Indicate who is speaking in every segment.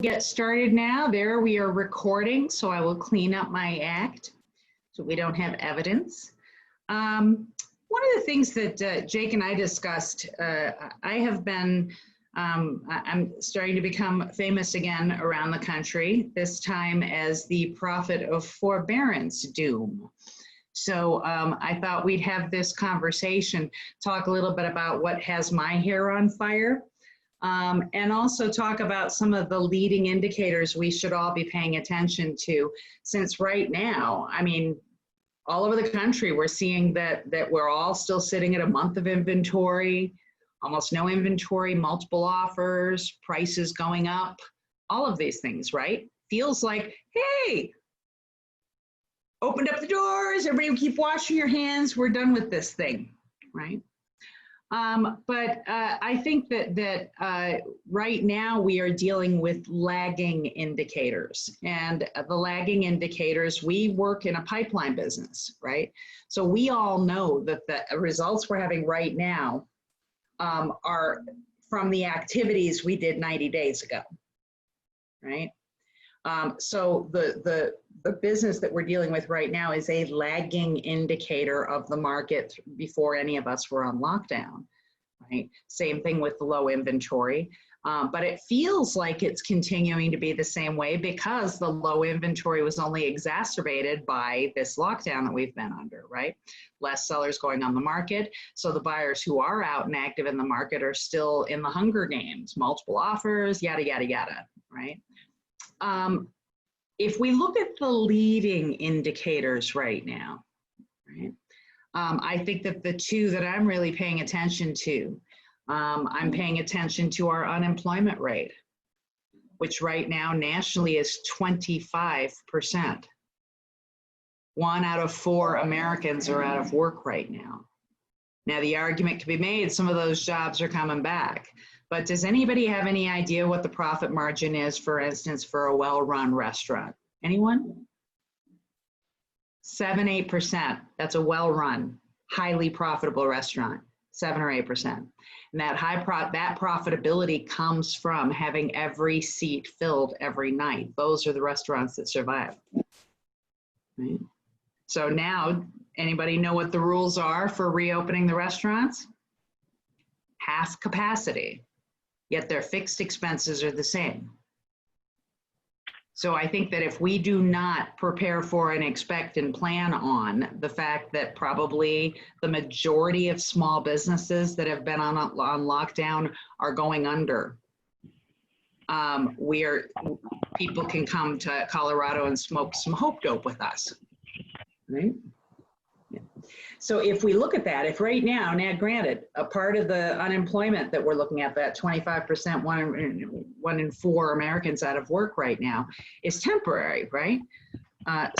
Speaker 1: Get started now. There we are recording, so I will clean up my act so we don't have evidence. One of the things that Jake and I discussed, I'm starting to become famous again around the country, this time as the prophet of forbearance doom. So I thought we'd have this conversation, talk a little bit about what has my hair on fire. And also talk about some of the leading indicators we should all be paying attention to, since right now, I mean, all over the country, we're seeing that we're all still sitting at a month of inventory, almost no inventory, multiple offers, prices going up, all of these things, right? Feels like, hey, opened up the doors, everybody keep washing your hands, we're done with this thing, right? But I think that right now we are dealing with lagging indicators, and the lagging indicators, we work in a pipeline business, right? So we all know that the results we're having right now are from the activities we did 90 days ago, right? So the business that we're dealing with right now is a lagging indicator of the market before any of us were on lockdown, right? Same thing with the low inventory, but it feels like it's continuing to be the same way because the low inventory was only exacerbated by this lockdown that we've been under, right? Less sellers going on the market. So the buyers who are out and active in the market are still in the Hunger Games, multiple offers, yada, yada, yada, right? If we look at the leading indicators right now, right, I think that the two that I'm really paying attention to, I'm paying attention to our unemployment rate, which right now nationally is 25%. 1 out of 4 Americans are out of work right now. Now the argument can be made, some of those jobs are coming back. But does anybody have any idea what the profit margin is, for instance, for a well-run restaurant? Anyone? 7, 8%. That's a well-run, highly profitable restaurant, 7 or 8%. And that that profitability comes from having every seat filled every night. Those are the restaurants that survive. Right? So now, anybody know what the rules are for reopening the restaurants? Half capacity. Yet their fixed expenses are the same. So I think that if we do not prepare for and expect and plan on the fact that probably the majority of small businesses that have been on lockdown are going under, people can come to Colorado and smoke some hope dope with us, right? Yeah. So if we look at that, if right now, granted, a part of the unemployment that we're looking at, that 25%, one in 4 Americans out of work right now, is temporary, right?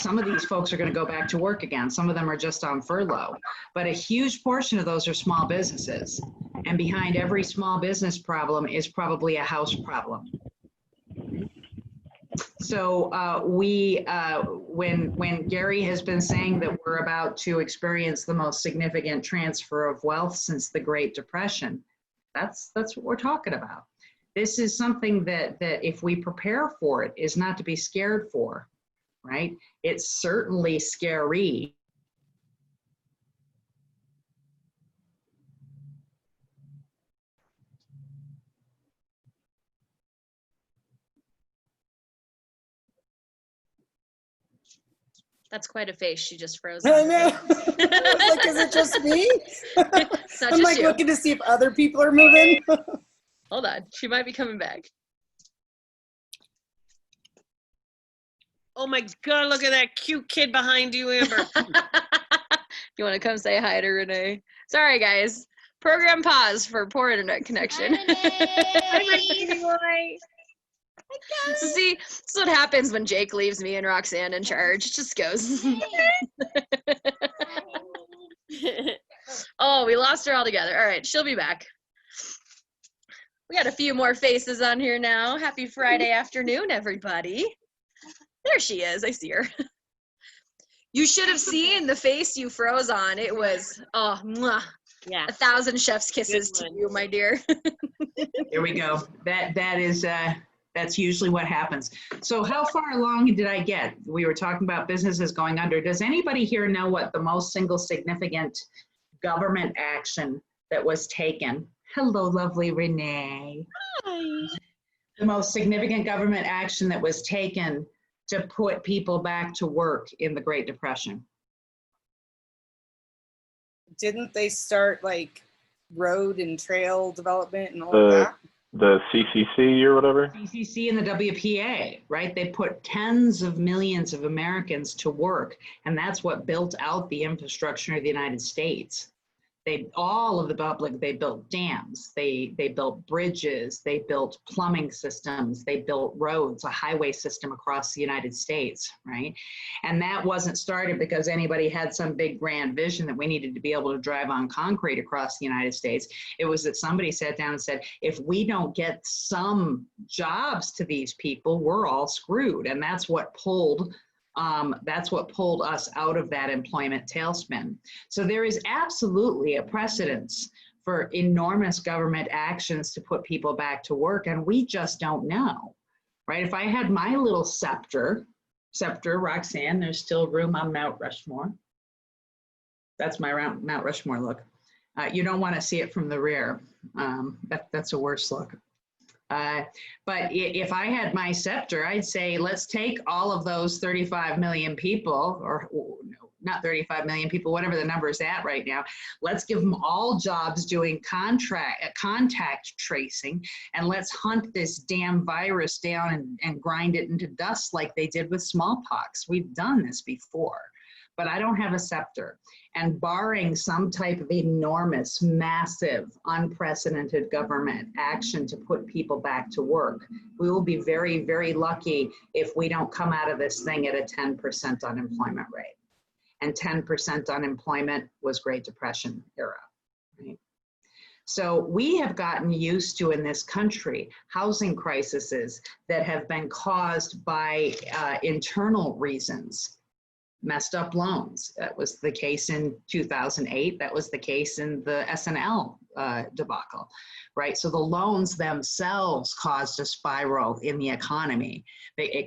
Speaker 1: Some of these folks are going to go back to work again. Some of them are just on furlough, but a huge portion of those are small businesses. And behind every small business problem is probably a house problem. So when Gary has been saying that we're about to experience the most significant transfer of wealth since the Great Depression, that's what we're talking about. This is something that if we prepare for it is not to be scared for, right? It's certainly scary.
Speaker 2: That's quite a face she just froze.
Speaker 3: I know. I was like, is it just me? I'm like looking to see if other people are moving.
Speaker 2: Hold on, she might be coming back.
Speaker 4: Oh my God, look at that cute kid behind you, Amber.
Speaker 2: You want to come say hi to Renee? Sorry, guys. Program pause for poor internet connection.
Speaker 4: Hi, my baby boy.
Speaker 2: So see, this is what happens when Jake leaves me and Roxanne in charge. It just goes. Oh, we lost her altogether. All right, she'll be back. We got a few more faces on here now. Happy Friday afternoon, everybody. There she is. I see her. You should have seen the face you froze on. It was, oh, mwah.
Speaker 4: Yeah.
Speaker 2: 1,000 chef's kisses to you, my dear.
Speaker 1: Here we go. That That's usually what happens. So how far along did I get? We were talking about businesses going under. Does anybody here know what the most single significant government action that was taken? Hello, lovely Renee.
Speaker 4: Hi.
Speaker 1: The most significant government action that was taken to put people back to work in the Great Depression?
Speaker 3: Didn't they start like road and trail development and all of that?
Speaker 5: The CCC or whatever?
Speaker 1: CCC and the WPA, right? They put tens of millions of Americans to work, and that's what built out the infrastructure of the United States. All of the public, they built dams, they built bridges, they built plumbing systems, they built roads, a highway system across the United States, right? And that wasn't started because anybody had some big grand vision that we needed to be able to drive on concrete across the United States. It was that somebody sat down and said, if we don't get some jobs to these people, we're all screwed. And that's what pulled us out of that employment tailspin. So there is absolutely a precedence for enormous government actions to put people back to work, and we just don't know, right? If I had my little scepter, Roxanne, there's still room on Mount Rushmore. That's my Mount Rushmore look. You don't want to see it from the rear. That's a worse look. But if I had my scepter, I'd say, let's take all of those 35 million people, or not 35 million people, whatever the number is at right now. Let's give them all jobs doing contact tracing, and let's hunt this damn virus down and grind it into dust like they did with smallpox. We've done this before, but I don't have a scepter. And barring some type of enormous, massive, unprecedented government action to put people back to work, we will be very, very lucky if we don't come out of this thing at a 10% unemployment rate. And 10% unemployment was Great Depression era, right? So we have gotten used to, in this country, housing crises that have been caused by internal reasons. Messed up loans. That was the case in 2008. That was the case in the SNL debacle, right? So the loans themselves caused a spiral in the economy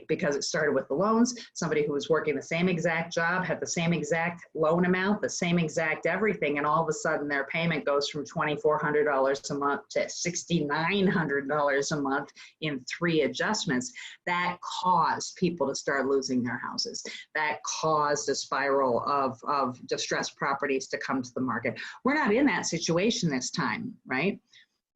Speaker 1: because it started with the loans. Somebody who was working the same exact job had the same exact loan amount, the same exact everything, and all of a sudden their payment goes from $2,400 a month to $6,900 a month in 3 adjustments. That caused people to start losing their houses. That caused a spiral of distressed properties to come to the market. We're not in that situation this time, right?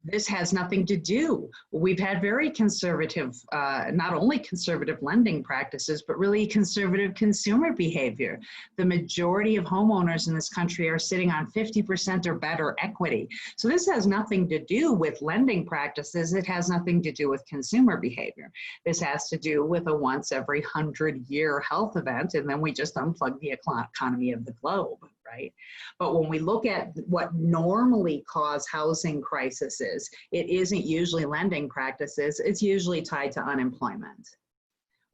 Speaker 1: This has nothing to do. We've had very conservative, not only conservative lending practices, but really conservative consumer behavior. The majority of homeowners in this country are sitting on 50% or better equity. So this has nothing to do with lending practices. It has nothing to do with consumer behavior. This has to do with a once every 100-year health event, and then we just unplug the economy of the globe, right? But when we look at what normally cause housing crises, it isn't usually lending practices. It's usually tied to unemployment.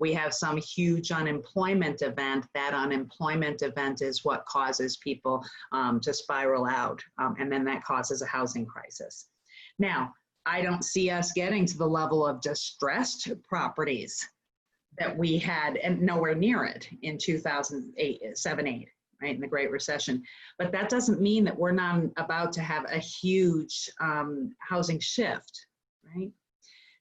Speaker 1: We have some huge unemployment event. That unemployment event is what causes people to spiral out, and then that causes a housing crisis. Now, I don't see us getting to the level of distressed properties that we had, and nowhere near it, in 2007-8. Right, in the Great Recession. But that doesn't mean that we're not about to have a huge housing shift, right?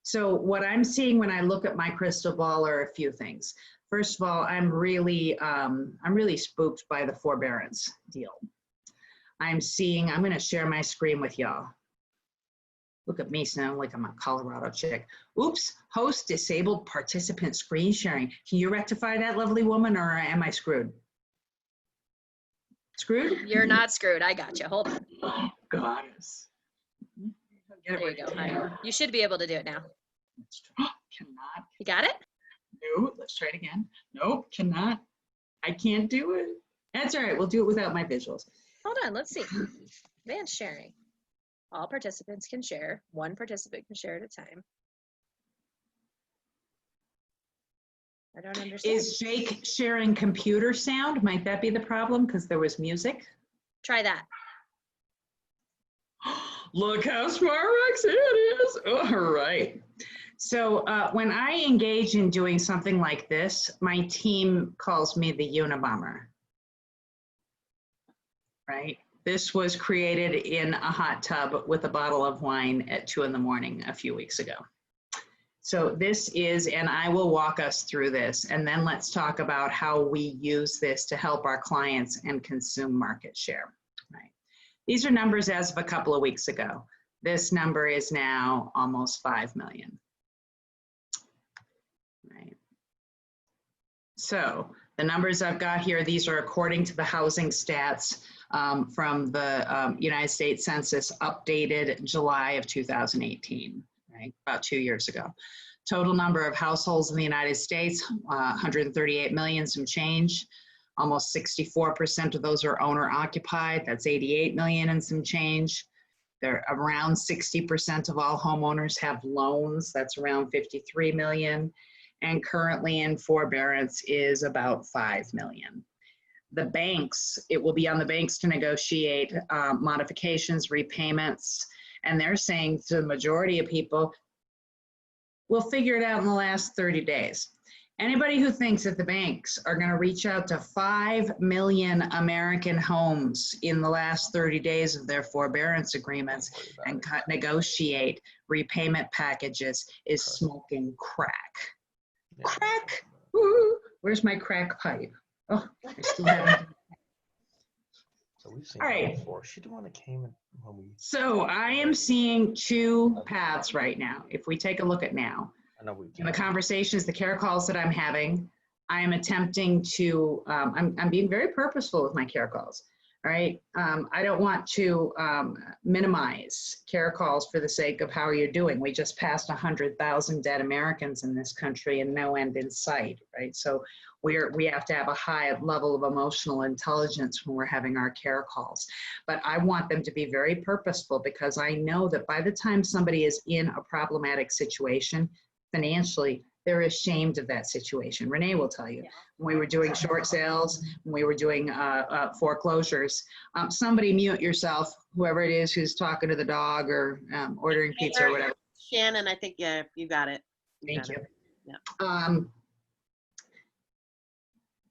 Speaker 1: So what I'm seeing when I look at my crystal ball are a few things. First of all, I'm really spooked by the forbearance deal. I'm going to share my screen with y'all. Look at me sounding like I'm a Colorado chick. Oops, host disabled participant screen sharing. Can you rectify that, lovely woman, or am I screwed? Screwed?
Speaker 2: You're not screwed. I got you. Hold on.
Speaker 1: Oh, goddess.
Speaker 2: There you go, honey. You should be able to do it now.
Speaker 1: Cannot.
Speaker 2: You got it?
Speaker 1: No, let's try it again. Nope, cannot. I can't do it. That's all right. We'll do it without my visuals.
Speaker 2: Hold on. Let's see. Advanced sharing. All participants can share. One participant can share at a time. I don't understand.
Speaker 1: Is Jake sharing computer sound? Might that be the problem because there was music?
Speaker 2: Try that.
Speaker 1: Look how smart Roxanne is. All right. So when I engage in doing something like this, my team calls me the Unabomber, right? This was created in a hot tub with a bottle of wine at 2 a.m. a few weeks ago. So this is, and I will walk us through this, and then let's talk about how we use this to help our clients and consume market share, right? These are numbers as of a couple of weeks ago. This number is now almost 5 million. Right. So the numbers I've got here, these are according to the housing stats from the United States Census, updated July of 2018, right? About 2 years ago. Total number of households in the United States, 138 million, some change. Almost 64% of those are owner occupied. That's 88 million and some change. They're around 60% of all homeowners have loans. That's around 53 million. And currently in forbearance is about 5 million. The banks, it will be on the banks to negotiate modifications, repayments, and they're saying to the majority of people, we'll figure it out in the last 30 days. Anybody who thinks that the banks are going to reach out to 5 million American homes in the last 30 days of their forbearance agreements and negotiate repayment packages is smoking crack. Crack! Woo! Where's my crack pipe? Oh, I still haven't.
Speaker 6: So we've seen
Speaker 1: All right.
Speaker 6: before. She the one that came in when we.
Speaker 1: So I am seeing two paths right now. If we take a look at now,
Speaker 6: I know we.
Speaker 1: in the conversations, the care calls that I'm having, I am attempting to, I'm being very purposeful with my care calls. All right. I don't want to minimize care calls for the sake of how you're doing. We just passed 100,000 dead Americans in this country and no end in sight, right? So we have to have a high level of emotional intelligence when we're having our care calls. But I want them to be very purposeful because I know that by the time somebody is in a problematic situation financially, they're ashamed of that situation. Renee will tell you, when we were doing short sales, when we were doing foreclosures, somebody mute yourself, whoever it is who's talking to the dog or ordering pizza or whatever.
Speaker 4: Shannon, I think, yeah, you got it.
Speaker 1: Thank you.
Speaker 4: Yeah.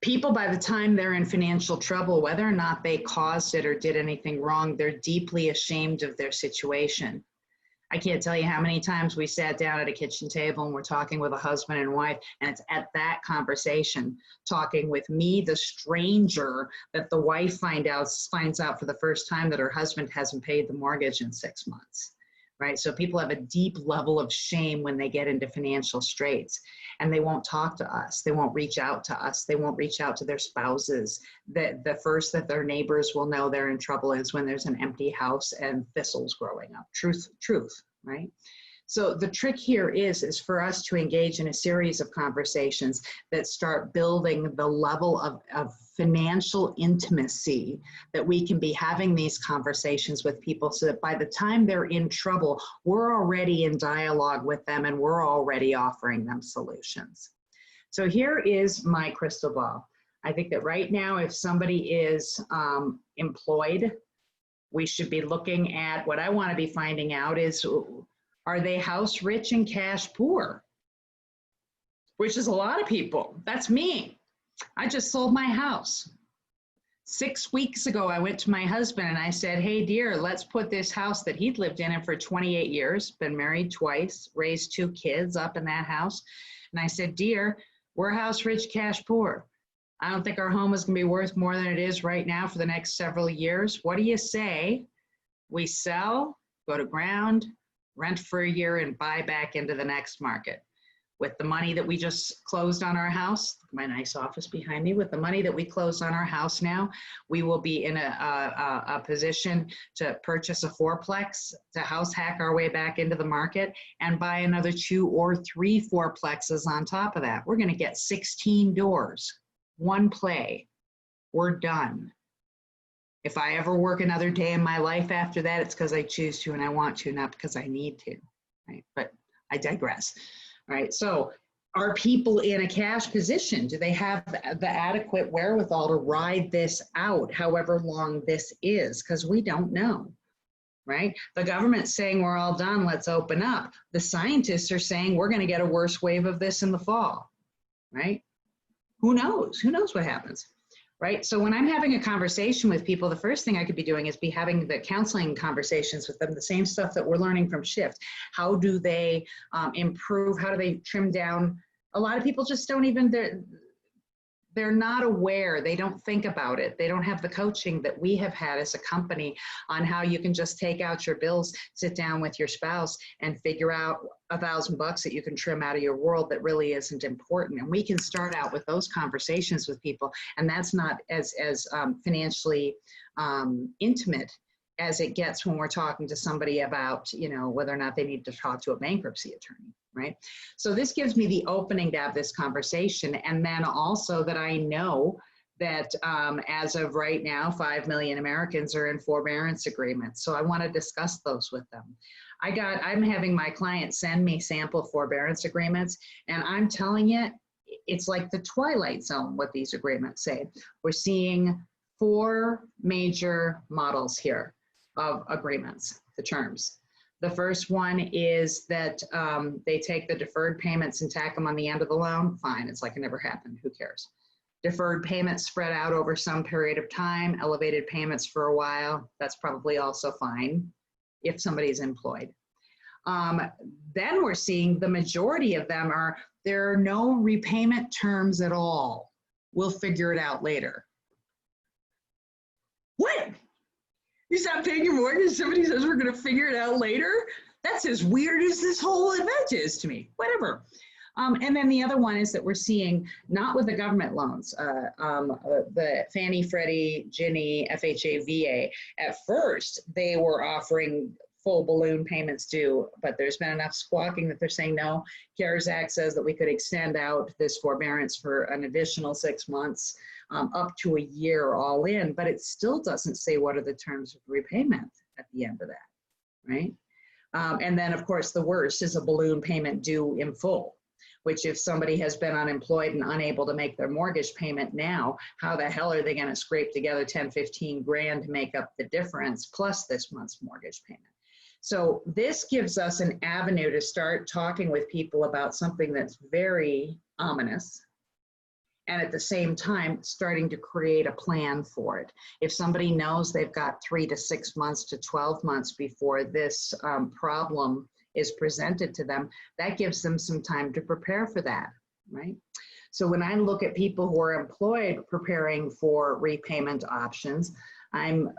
Speaker 1: People, by the time they're in financial trouble, whether or not they caused it or did anything wrong, they're deeply ashamed of their situation. I can't tell you how many times we sat down at a kitchen table and we're talking with a husband and wife, and it's at that conversation, talking with me, the stranger, that the wife finds out for the first time that her husband hasn't paid the mortgage in 6 months, right? So people have a deep level of shame when they get into financial straits, and they won't talk to us. They won't reach out to us. They won't reach out to their spouses. The first that their neighbors will know they're in trouble is when there's an empty house and thistles growing up. Truth, right? So the trick here is for us to engage in a series of conversations that start building the level of financial intimacy that we can be having these conversations with people so that by the time they're in trouble, we're already in dialogue with them and we're already offering them solutions. So here is my crystal ball. I think that right now, if somebody is employed, we should be looking at what I want to be finding out is, are they house rich and cash poor? Which is a lot of people. That's me. I just sold my house. 6 weeks ago, I went to my husband and I said, hey, dear, let's put this house that he'd lived in for 28 years, been married twice, raised 2 kids up in that house. And I said, dear, we're house rich, cash poor. I don't think our home is going to be worth more than it is right now for the next several years. What do you say we sell, go to ground, rent for a year, and buy back into the next market? With the money that we just closed on our house, my nice office behind me, with the money that we closed on our house now, we will be in a position to purchase a 4-plex, to house hack our way back into the market and buy another 2 or 3 4-plexes on top of that. We're going to get 16 doors, 1 play. We're done. If I ever work another day in my life after that, it's because I choose to and I want to, not because I need to, right? But I digress. Right, so are people in a cash position? Do they have the adequate wherewithal to ride this out, however long this is? Because we don't know. right? The government's saying we're all done, let's open up. The scientists are saying we're going to get a worse wave of this in the fall, right? Who knows? Who knows what happens, right? So when I'm having a conversation with people, the first thing I could be doing is be having the counseling conversations with them, the same stuff that we're learning from Shift. How do they improve? How do they trim down? A lot of people just don't even, they're not aware. They don't think about it. They don't have the coaching that we have had as a company on how you can just take out your bills, sit down with your spouse and figure out $1,000 that you can trim out of your world that really isn't important. And we can start out with those conversations with people. And that's not as financially intimate as it gets when we're talking to somebody about, you know, whether or not they need to talk to a bankruptcy attorney, right? So this gives me the opening to have this conversation. And then also that I know that as of right now, 5 million Americans are in forbearance agreements. So I want to discuss those with them. I'm having my clients send me sample forbearance agreements, and I'm telling you, it's like the twilight zone what these agreements say. We're seeing 4 major models here of agreements, the terms. The first one is that they take the deferred payments and tack them on the end of the loan. Fine, it's like it never happened, who cares? Deferred payments spread out over some period of time, elevated payments for a while, that's probably also fine if somebody's employed. Then we're seeing the majority of them are, there are no repayment terms at all. We'll figure it out later. What? You stop paying your mortgage, somebody says we're gonna figure it out later? That's as weird as this whole event is to me, whatever. And then the other one is that we're seeing, not with the government loans, the Fannie, Freddie, Ginnie, FHA, VA. At first, they were offering full balloon payments due, but there's been enough squawking that they're saying no. CARES Act says that we could extend out this forbearance for an additional 6 months, up to a year all in, but it still doesn't say what are the terms of repayment at the end of that, right? And then of course the worst is a balloon payment due in full, which if somebody has been unemployed and unable to make their mortgage payment now, how the hell are they gonna scrape together 10, 15 grand to make up the difference plus this month's mortgage payment? So this gives us an avenue to start talking with people about something that's very ominous, and at the same time, starting to create a plan for it. If somebody knows they've got 3 to 6 months to 12 months before this problem is presented to them, that gives them some time to prepare for that, right? So when I look at people who are employed preparing for repayment options, I am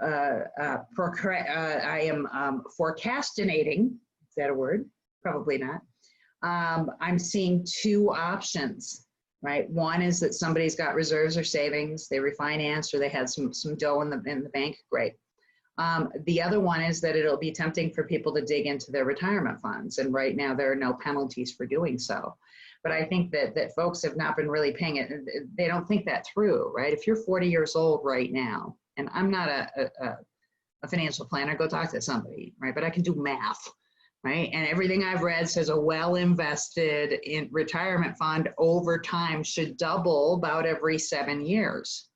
Speaker 1: forecastinating, is that a word? Probably not. I'm seeing 2 options, right? One is that somebody's got reserves or savings, they refinanced or they had some dough in the bank, great. The other one is that it'll be tempting for people to dig into their retirement funds, and right now there are no penalties for doing so. But I think that folks have not been really paying it, they don't think that through, right? If you're 40 years old right now, and I'm not a financial planner, go talk to somebody, right? But I can do math, right? And everything I've read says a well-invested in retirement fund over time should double about every 7 years,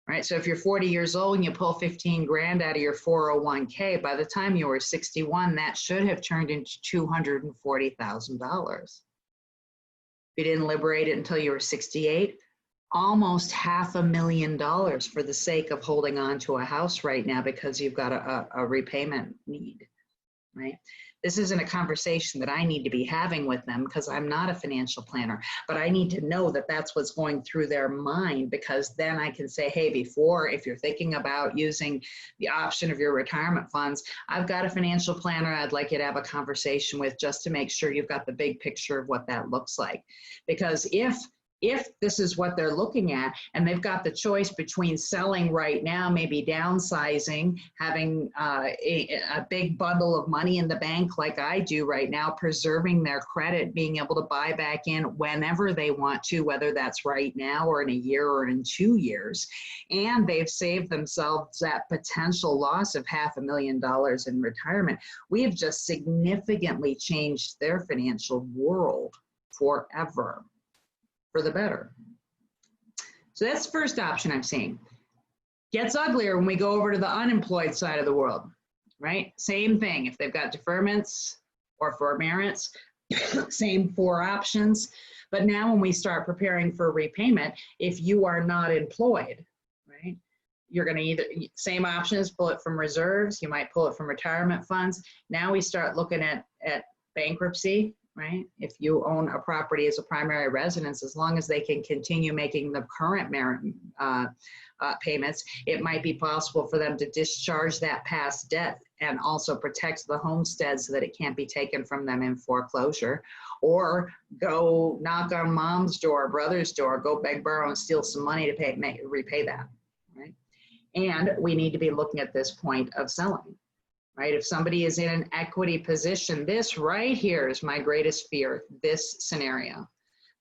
Speaker 1: right? So if you're 40 years old and you pull 15 grand out of your 401k, by the time you were 61, that should have turned into $240,000. If you didn't liberate it until you were 68, almost $500,000 for the sake of holding on to a house right now because you've got a repayment need, right? This isn't a conversation that I need to be having with them because I'm not a financial planner, but I need to know that that's what's going through their mind, because then I can say, hey, before, if you're thinking about using the option of your retirement funds, I've got a financial planner I'd like you to have a conversation with just to make sure you've got the big picture of what that looks like. Because if this is what they're looking at and they've got the choice between selling right now, maybe downsizing, having a big bundle of money in the bank like I do right now, preserving their credit, being able to buy back in whenever they want to, whether that's right now or in a year or in 2 years, and they've saved themselves that potential loss of $500,000 in retirement, we have just significantly changed their financial world forever. For the better. So that's the first option I'm seeing. Gets uglier when we go over to the unemployed side of the world, right? Same thing. If they've got deferments or forbearance, same 4 options. But now when we start preparing for repayment, if you are not employed, right, you're going to either, same options, pull it from reserves, you might pull it from retirement funds. Now we start looking at bankruptcy, right? If you own a property as a primary residence, as long as they can continue making the current payments, it might be possible for them to discharge that past debt and also protect the homestead so that it can't be taken from them in foreclosure, or go knock on mom's door, brother's door, go beg, borrow, and steal some money to repay that, right? And we need to be looking at this point of selling, right? If somebody is in an equity position, this right here is my greatest fear, this scenario,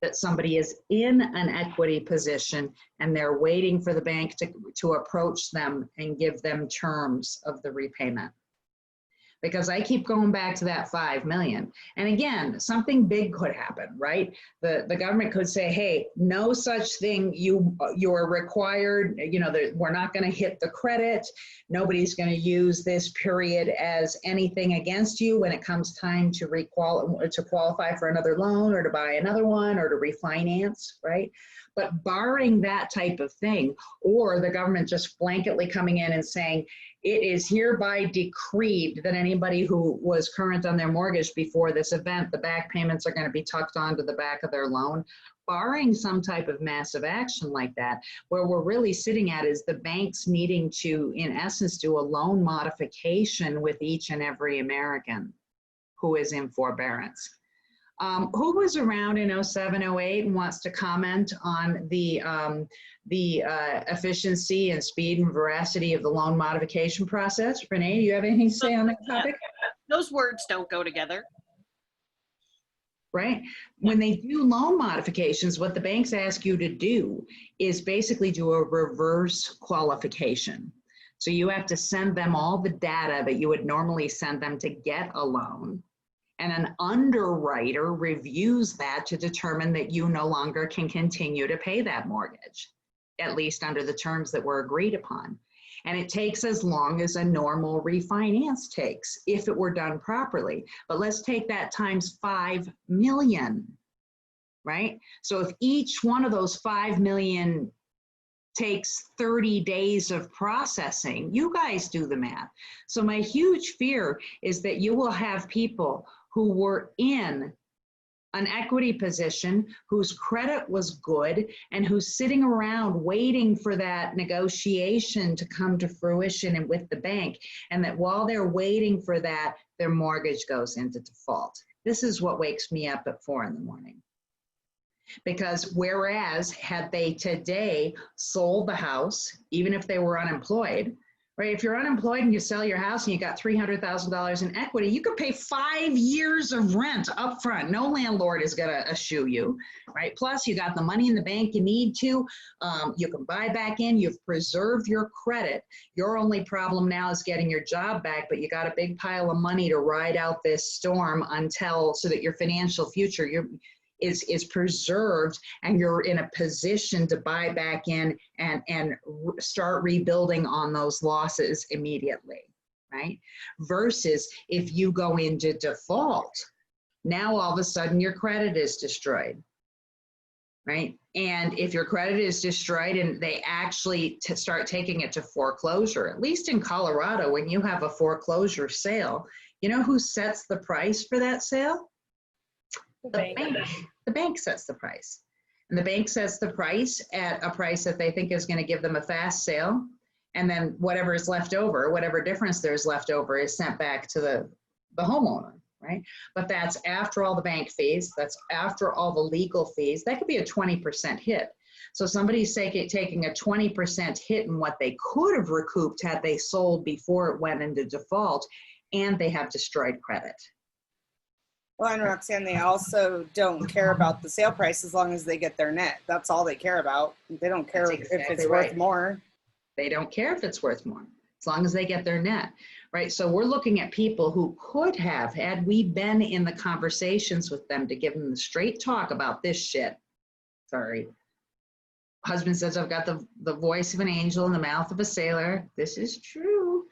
Speaker 1: that somebody is in an equity position and they're waiting for the bank to approach them and give them terms of the repayment. Because I keep going back to that 5 million. And again, something big could happen, right? The government could say, hey, no such thing, you're required, we're not gonna hit the credit. Nobody's gonna use this period as anything against you when it comes time to qualify for another loan or to buy another one or to refinance, right? But barring that type of thing, or the government just blanketly coming in and saying, it is hereby decreed that anybody who was current on their mortgage before this event, the back payments are going to be tucked onto the back of their loan. Barring some type of massive action like that, where we're really sitting at is the banks needing to, in essence, do a loan modification with each and every American who is in forbearance. Who was around in 07, 08 and wants to comment on the efficiency and speed and veracity of the loan modification process? Renee, do you have anything to say on that topic?
Speaker 4: Those words don't go together.
Speaker 1: Right? When they do loan modifications, what the banks ask you to do is basically do a reverse qualification. So you have to send them all the data that you would normally send them to get a loan. And an underwriter reviews that to determine that you no longer can continue to pay that mortgage, at least under the terms that were agreed upon. And it takes as long as a normal refinance takes if it were done properly. But let's take that times 5 million, right? So if each one of those 5 million takes 30 days of processing, you guys do the math. So my huge fear is that you will have people who were in an equity position, whose credit was good, and who's sitting around waiting for that negotiation to come to fruition and with the bank, and that while they're waiting for that, their mortgage goes into default. This is what wakes me up at 4 in the morning. Because whereas had they today sold the house, even if they were unemployed, right? If you're unemployed and you sell your house and you got $300,000 in equity, you could pay 5 years of rent up front. No landlord is gonna eschew you, right? Plus you got the money in the bank you need to. You can buy back in, you've preserved your credit. Your only problem now is getting your job back, but you got a big pile of money to ride out this storm so that your financial future is preserved, and you're in a position to buy back in and start rebuilding on those losses immediately, right? Versus if you go into default, now all of a sudden your credit is destroyed, right? And if your credit is destroyed and they actually start taking it to foreclosure, at least in Colorado, when you have a foreclosure sale, you know who sets the price for that sale? The bank. The bank sets the price. And the bank sets the price at a price that they think is going to give them a fast sale. And then whatever is left over, whatever difference there's left over, is sent back to the homeowner, right? But that's after all the bank fees, that's after all the legal fees. That could be a 20% hit. So somebody's taking a 20% hit in what they could have recouped had they sold before it went into default, and they have destroyed credit.
Speaker 3: Well, and Roxanne, they also don't care about the sale price as long as they get their net. That's all they care about. They don't care if it's worth more.
Speaker 1: They don't care if it's worth more, as long as they get their net, right? So we're looking at people who could have, had we been in the conversations with them to give them the straight talk about this shit. Sorry. Husband says, I've got the voice of an angel and the mouth of a sailor. This is true.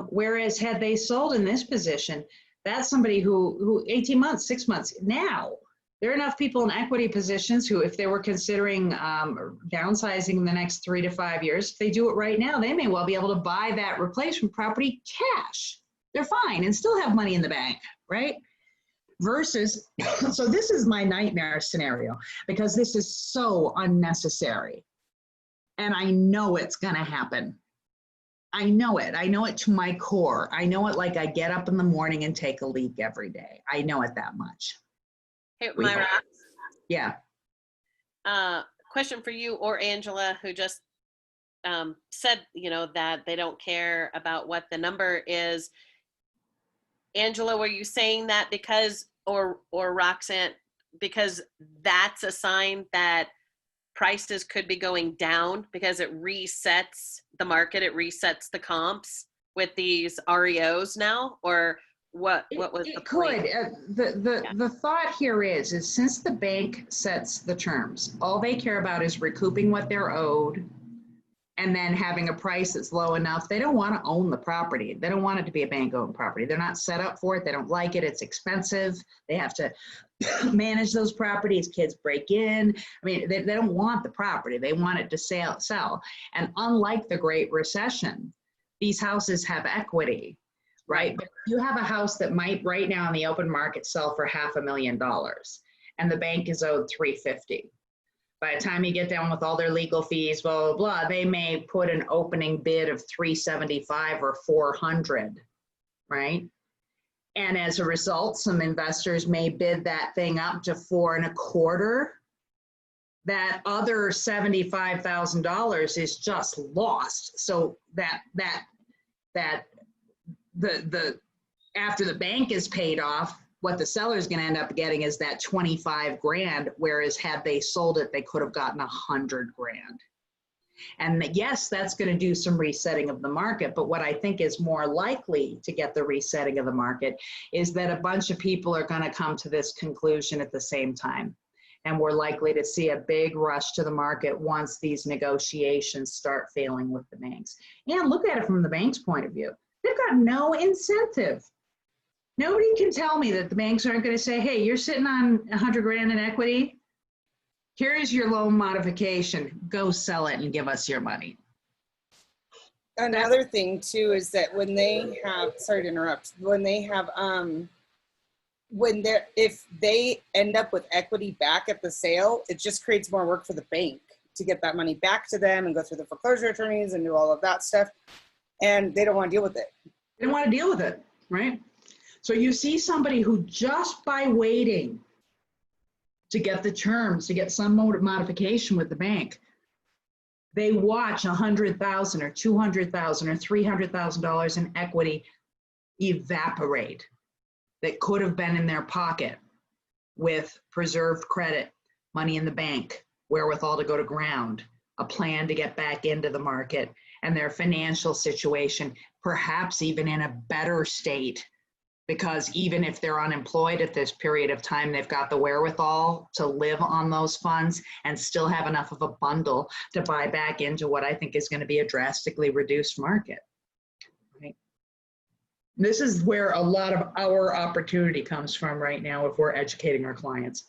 Speaker 1: Whereas had they sold in this position, that's somebody who 18 months, 6 months, now, there are enough people in equity positions who, if they were considering downsizing in the next 3 to 5 years, if they do it right now, they may well be able to buy that replacement property cash. They're fine and still have money in the bank, right? Versus, so this is my nightmare scenario because this is so unnecessary. And I know it's going to happen. I know it. I know it to my core. I know it like I get up in the morning and take a leak every day. I know it that much.
Speaker 4: Hey, Myra,
Speaker 1: Yeah.
Speaker 4: question for you or Angela, who just said, that they don't care about what the number is. Angela, were you saying that because, or Roxanne, because that's a sign that prices could be going down because it resets the market, it resets the comps with these REOs now, or what was the point?
Speaker 1: The thought here is since the bank sets the terms, all they care about is recouping what they're owed and then having a price that's low enough. They don't want to own the property. They don't want it to be a bank-owned property. They're not set up for it. They don't like it. It's expensive. They have to manage those properties. Kids break in. I mean, they don't want the property. They want it to sell. And unlike the Great Recession, these houses have equity, right? But you have a house that might right now in the open market sell for $500,000 and the bank is owed $350,000. By the time you get down with all their legal fees, blah, blah, blah, they may put an opening bid of $375,000 or $400,000, right? And as a result, some investors may bid that thing up to $425,000. That other $75,000 is just lost. So that the after the bank is paid off, what the seller's going to end up getting is that 25 grand, whereas had they sold it, they could have gotten 100 grand. And yes, that's going to do some resetting of the market. But what I think is more likely to get the resetting of the market is that a bunch of people are going to come to this conclusion at the same time. And we're likely to see a big rush to the market once these negotiations start failing with the banks. And look at it from the bank's point of view. They've got no incentive. Nobody can tell me that the banks aren't going to say, hey, you're sitting on 100 grand in equity. Here's your loan modification. Go sell it and give us your money.
Speaker 3: Another thing too is that when they have, sorry to interrupt, when they have, if they end up with equity back at the sale, it just creates more work for the bank to get that money back to them and go through the foreclosure attorneys and do all of that stuff. And they don't want to deal with it.
Speaker 1: They don't want to deal with it, right? So you see somebody who just by waiting to get the terms, to get some modification with the bank, they watch $100,000 or $200,000 or $300,000 in equity evaporate that could have been in their pocket with preserved credit, money in the bank, wherewithal to go to ground, a plan to get back into the market, and their financial situation perhaps even in a better state. Because even if they're unemployed at this period of time, they've got the wherewithal to live on those funds and still have enough of a bundle to buy back into what I think is going to be a drastically reduced market. Right? This is where a lot of our opportunity comes from right now if we're educating our clients.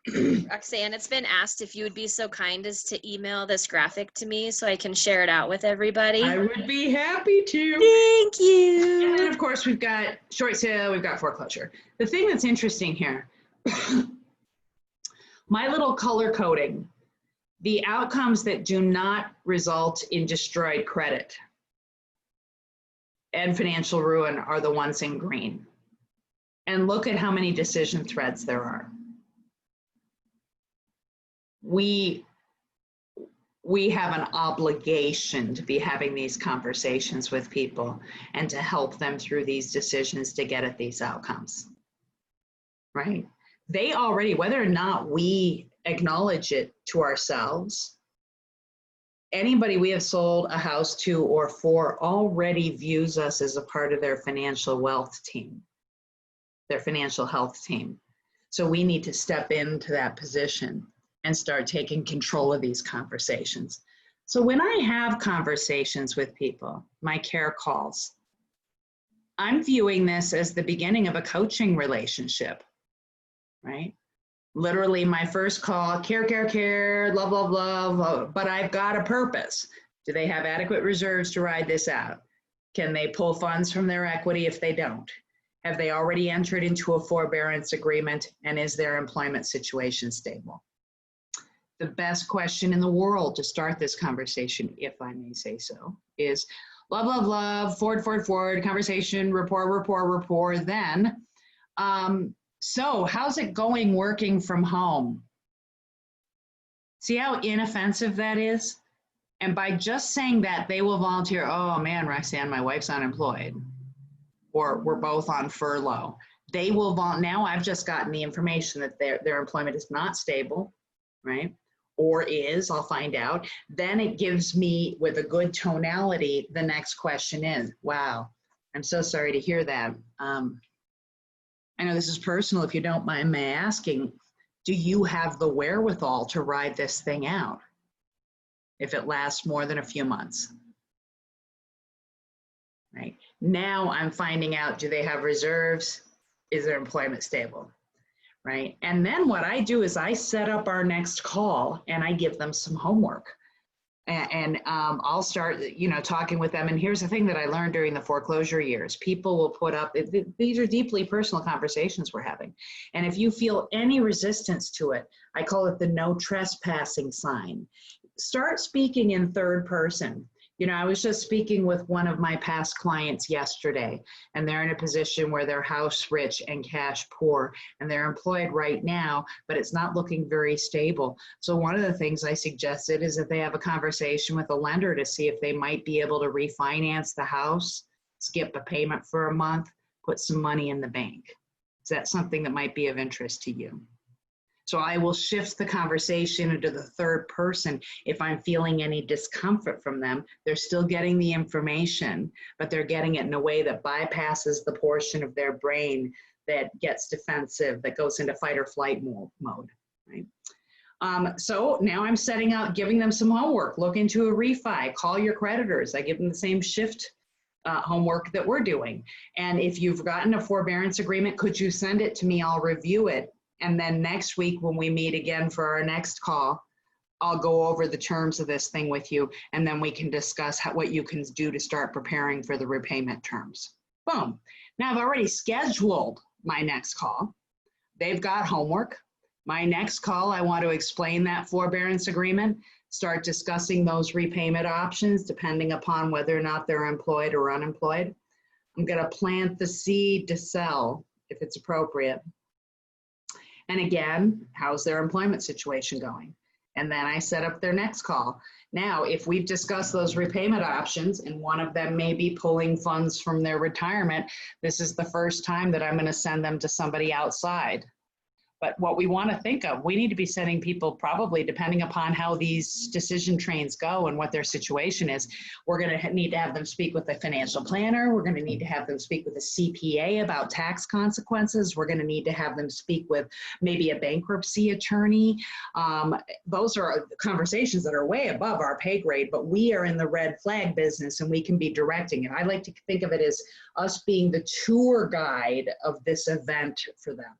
Speaker 2: Roxanne, it's been asked if you would be so kind as to email this graphic to me so I can share it out with everybody.
Speaker 1: I would be happy to.
Speaker 2: Thank you.
Speaker 1: And then of course we've got short sale, we've got foreclosure. The thing that's interesting here, my little color coding, the outcomes that do not result in destroyed credit and financial ruin are the ones in green. And look at how many decision threads there are. We have an obligation to be having these conversations with people and to help them through these decisions to get at these outcomes, right? They already, whether or not we acknowledge it to ourselves, anybody we have sold a house to or for already views us as a part of their financial wealth team, their financial health team. So we need to step into that position and start taking control of these conversations. So when I have conversations with people, my care calls, I'm viewing this as the beginning of a coaching relationship, right? Literally my first call, care, love, but I've got a purpose. Do they have adequate reserves to ride this out? Can they pull funds from their equity if they don't? Have they already entered into a forbearance agreement, and is their employment situation stable? The best question in the world to start this conversation, if I may say so, is love, forward, conversation, rapport, then, so how's it going working from home? See how inoffensive that is? And by just saying that, they will volunteer, oh man, Roxane, my wife's unemployed, or we're both on furlough. They will, now I've just gotten the information that their employment is not stable, right? Or is, I'll find out. Then it gives me, with a good tonality, the next question is, wow, I'm so sorry to hear that. I know this is personal, if you don't mind me asking, do you have the wherewithal to ride this thing out if it lasts more than a few months? Right? Now I'm finding out, do they have reserves? Is their employment stable? Right? And then what I do is I set up our next call and I give them some homework. And I'll start, talking with them. And here's the thing that I learned during the foreclosure years. People will put up, these are deeply personal conversations we're having. And if you feel any resistance to it, I call it the no trespassing sign. Start speaking in third person. I was just speaking with one of my past clients yesterday, and they're in a position where they're house rich and cash poor, and they're employed right now, but it's not looking very stable. So one of the things I suggested is that they have a conversation with a lender to see if they might be able to refinance the house, skip a payment for a month, put some money in the bank. Is that something that might be of interest to you? So I will shift the conversation into the third person if I'm feeling any discomfort from them. They're still getting the information, but they're getting it in a way that bypasses the portion of their brain that gets defensive, that goes into fight or flight mode, right? So now I'm setting out, giving them some homework. Look into a refi, call your creditors. I give them the same shift homework that we're doing. And if you've gotten a forbearance agreement, could you send it to me? I'll review it. And then next week when we meet again for our next call, I'll go over the terms of this thing with you, and then we can discuss what you can do to start preparing for the repayment terms. Boom. Now I've already scheduled my next call. They've got homework. My next call, I want to explain that forbearance agreement, start discussing those repayment options depending upon whether or not they're employed or unemployed. I'm going to plant the seed to sell if it's appropriate. And again, how's their employment situation going? And then I set up their next call. Now, if we've discussed those repayment options and one of them may be pulling funds from their retirement, this is the first time that I'm going to send them to somebody outside. But what we want to think of, we need to be sending people probably, depending upon how these decision trains go and what their situation is, we're going to need to have them speak with a financial planner. We're going to need to have them speak with a CPA about tax consequences. We're going to need to have them speak with maybe a bankruptcy attorney. Those are conversations that are way above our pay grade, but we are in the red flag business and we can be directing it. I like to think of it as us being the tour guide of this event for them.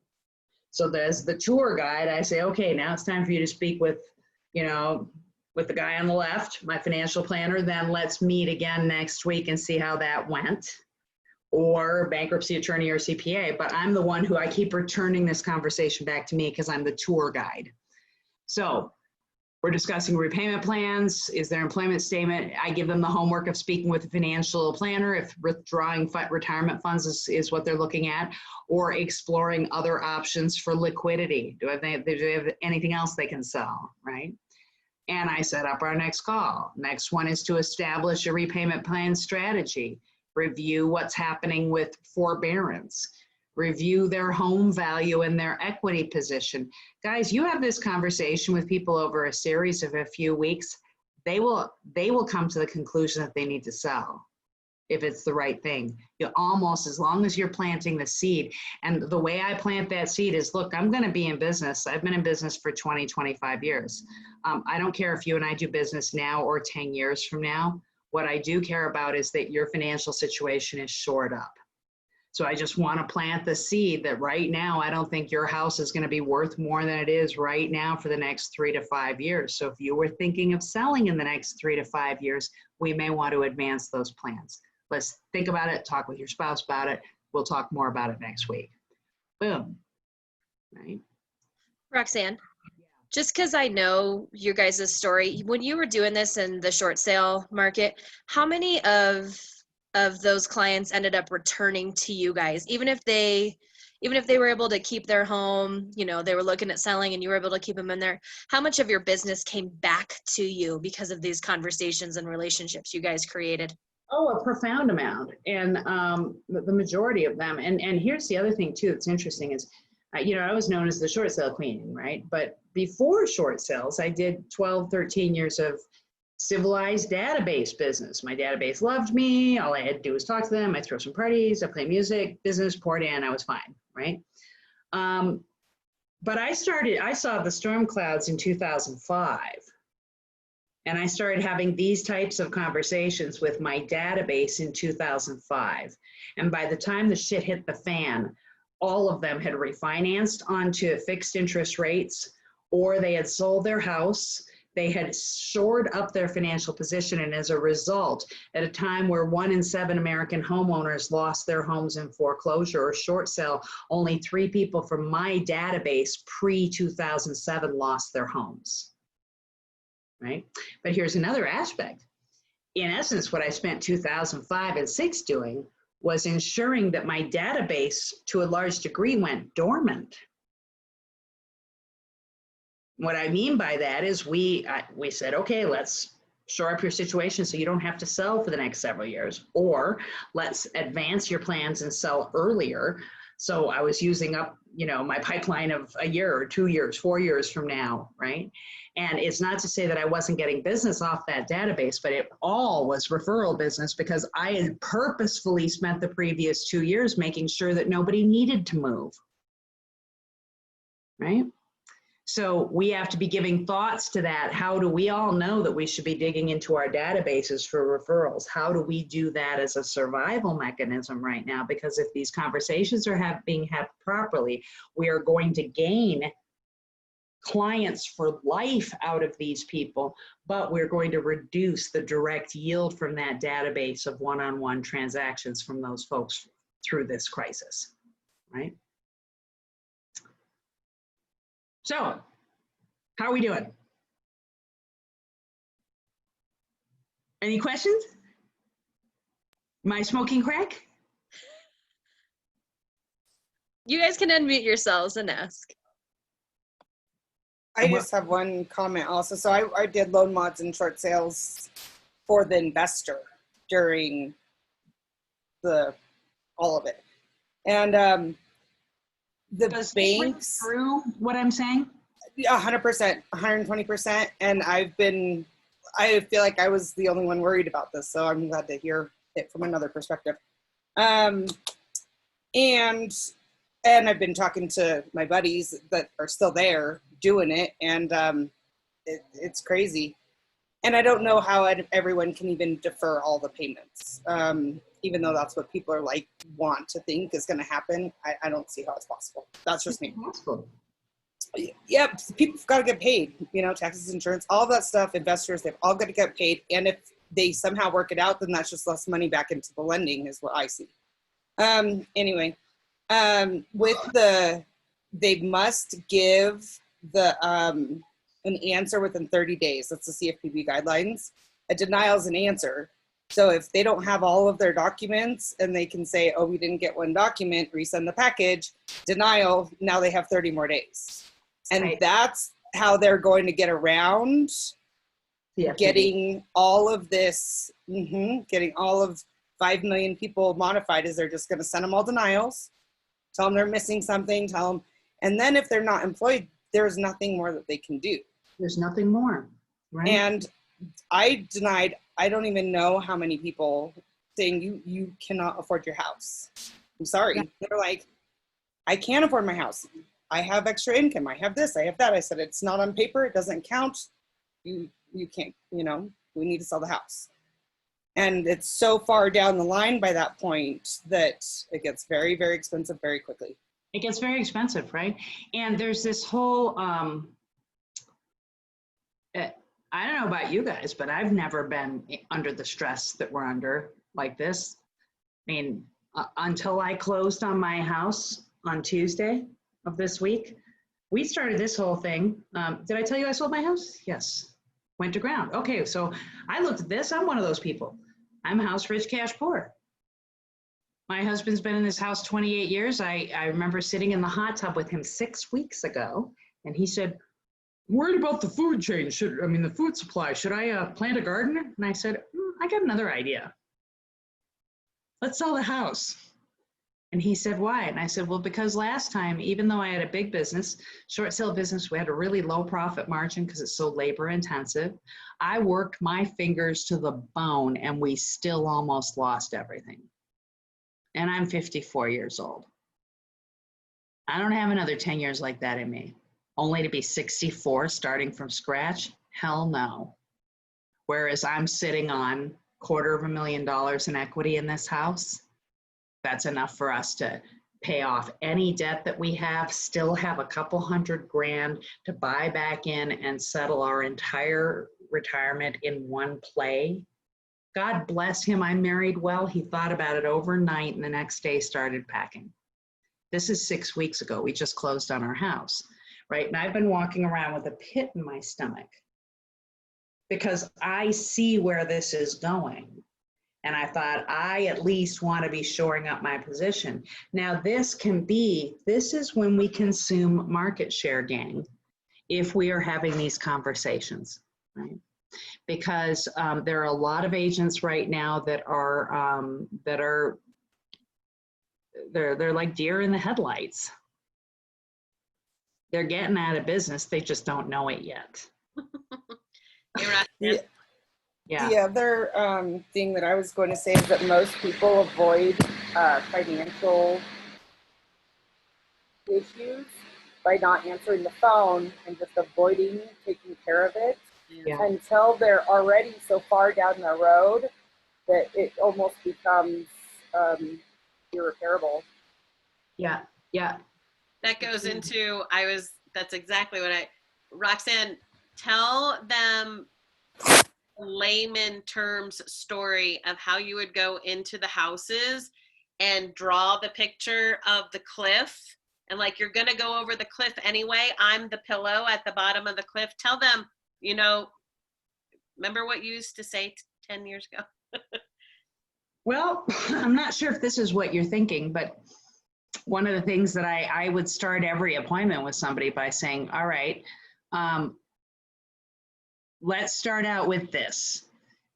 Speaker 1: So as the tour guide, I say, okay, now it's time for you to speak with, with the guy on the left, my financial planner, then let's meet again next week and see how that went, or bankruptcy attorney or CPA. But I'm the one who I keep returning this conversation back to me because I'm the tour guide. So we're discussing repayment plans. Is their employment statement? I give them the homework of speaking with a financial planner if withdrawing retirement funds is what they're looking at, or exploring other options for liquidity. Do they have anything else they can sell, right? And I set up our next call. Next one is to establish a repayment plan strategy, review what's happening with forbearance, review their home value and their equity position. Guys, you have this conversation with people over a series of a few weeks, they will come to the conclusion that they need to sell if it's the right thing. You almost, as long as you're planting the seed. And the way I plant that seed is, look, I'm going to be in business. I've been in business for 20, 25 years. I don't care if you and I do business now or 10 years from now. What I do care about is that your financial situation is shored up. So I just want to plant the seed that right now, I don't think your house is going to be worth more than it is right now for the next 3 to 5 years. So if you were thinking of selling in the next 3 to 5 years, we may want to advance those plans. Let's think about it, talk with your spouse about it. We'll talk more about it next week. Boom. Right?
Speaker 2: Roxanne, just because I know your guys' story, when you were doing this in the short sale market, how many of those clients ended up returning to you guys, even if they were able to keep their home, you know, they were looking at selling and you were able to keep them in there? How much of your business came back to you because of these conversations and relationships you guys created?
Speaker 1: Oh, a profound amount. And the majority of them. And here's the other thing too that's interesting is, you know, I was known as the short sale queen, right? But before short sales, I did 12, 13 years of civilized database business. My database loved me. All I had to do was talk to them. I throw some parties, I play music, business poured in, I was fine, right? But I saw the storm clouds in 2005. And I started having these types of conversations with my database in 2005. And by the time the shit hit the fan, all of them had refinanced onto fixed interest rates, or they had sold their house. They had shored up their financial position. And as a result, at a time where 1 in 7 American homeowners lost their homes in foreclosure or short sale, only 3 people from my database pre-2007 lost their homes. Right? But here's another aspect. In essence, what I spent 2005 and 6 doing was ensuring that my database to a large degree went dormant. What I mean by that is we said, okay, let's shore up your situation so you don't have to sell for the next several years, or let's advance your plans and sell earlier. So I was using up, you know, my pipeline of a year or 2 years, 4 years from now, right? And it's not to say that I wasn't getting business off that database, but it all was referral business because I had purposefully spent the previous 2 years making sure that nobody needed to move, right? So we have to be giving thoughts to that. How do we all know that we should be digging into our databases for referrals? How do we do that as a survival mechanism right now? Because if these conversations are being had properly, we are going to gain clients for life out of these people, but we're going to reduce the direct yield from that database of one-on-one transactions from those folks through this crisis, right? So, how are we doing? Any questions? Am I smoking crack?
Speaker 2: You guys can unmute yourselves and ask.
Speaker 3: I just have one comment also. So I did loan mods and short sales for the investor during all of it. And the banks
Speaker 1: through what I'm saying?
Speaker 3: 100%, 120%. And I feel like I was the only one worried about this. So I'm glad to hear it from another perspective. And I've been talking to my buddies that are still there doing it, and it's crazy. And I don't know how everyone can even defer all the payments, even though that's what people are like want to think is going to happen. I don't see how it's possible. That's just me. Yep, people've got to get paid. You know, taxes, insurance, all that stuff. Investors, they've all got to get paid. And if they somehow work it out, then that's just less money back into the lending, is what I see. Anyway. They must give an answer within 30 days. That's the CFPB guidelines. A denial is an answer. So if they don't have all of their documents and they can say, oh, we didn't get one document, resend the package, denial, now they have 30 more days. And right. That's how they're going to get around getting all of this, getting all of 5 million people modified, is they're just going to send them all denials. Tell them they're missing something, tell them. And then if they're not employed, there's nothing more that they can do.
Speaker 1: There's nothing more, right?
Speaker 3: And I denied, I don't even know how many people saying you cannot afford your house. I'm sorry. Yeah. They're like, I can't afford my house. I have extra income. I have this, I have that. I said, it's not on paper. It doesn't count. You can't, we need to sell the house. And it's so far down the line by that point that it gets very, very expensive very quickly.
Speaker 1: It gets very expensive, right? And there's this whole, I don't know about you guys, but I've never been under the stress that we're under like this. I mean, until I closed on my house on Tuesday of this week, we started this whole thing. Did I tell you I sold my house? Yes. Went to ground. Okay, so I looked at this. I'm one of those people. I'm house rich, cash poor. My husband's been in this house 28 years. I remember sitting in the hot tub with him 6 weeks ago, and he said, worried about the food chain, the food supply. Should I plant a garden? And I said, I got another idea. Let's sell the house. And he said, why? And I said, well, because last time, even though I had a big business, short sale business, we had a really low profit margin because it's so labor intensive. I worked my fingers to the bone and we still almost lost everything. And I'm 54 years old. I don't have another 10 years like that in me. Only to be 64 starting from scratch? Hell no. Whereas I'm sitting on $250,000 in equity in this house. That's enough for us to pay off any debt that we have, still have a couple $100,000 to buy back in and settle our entire retirement in one play. God bless him, I married well. He thought about it overnight and the next day started packing. This is 6 weeks ago. We just closed on our house, right? And I've been walking around with a pit in my stomach because I see where this is going. And I thought, I at least want to be shoring up my position. Now this is when we consume market share, gang, if we are having these conversations, right? Because there are a lot of agents right now that are they're like deer in the headlights. They're getting out of business. They just don't know it yet.
Speaker 3: Yeah. The other thing that I was going to say is that most people avoid financial issues by not answering the phone and just avoiding taking care of it until they're already so far down the road that it almost becomes irreparable.
Speaker 1: Yeah.
Speaker 4: That goes into, that's exactly what Roxane, tell them layman terms story of how you would go into the houses and draw the picture of the cliff and like you're gonna go over the cliff anyway. I'm the pillow at the bottom of the cliff. Tell them, remember what you used to say 10 years ago?
Speaker 1: Well, I'm not sure if this is what you're thinking, but one of the things that I would start every appointment with somebody by saying, all right, let's start out with this.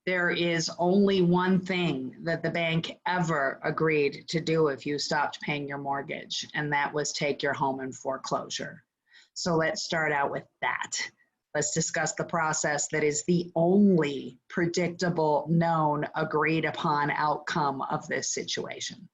Speaker 1: There is only one thing that the bank ever agreed to do if you stopped paying your mortgage, and that was take your home in foreclosure. So let's start out with that. Let's discuss the process that is the only predictable, known, agreed upon outcome of this situation.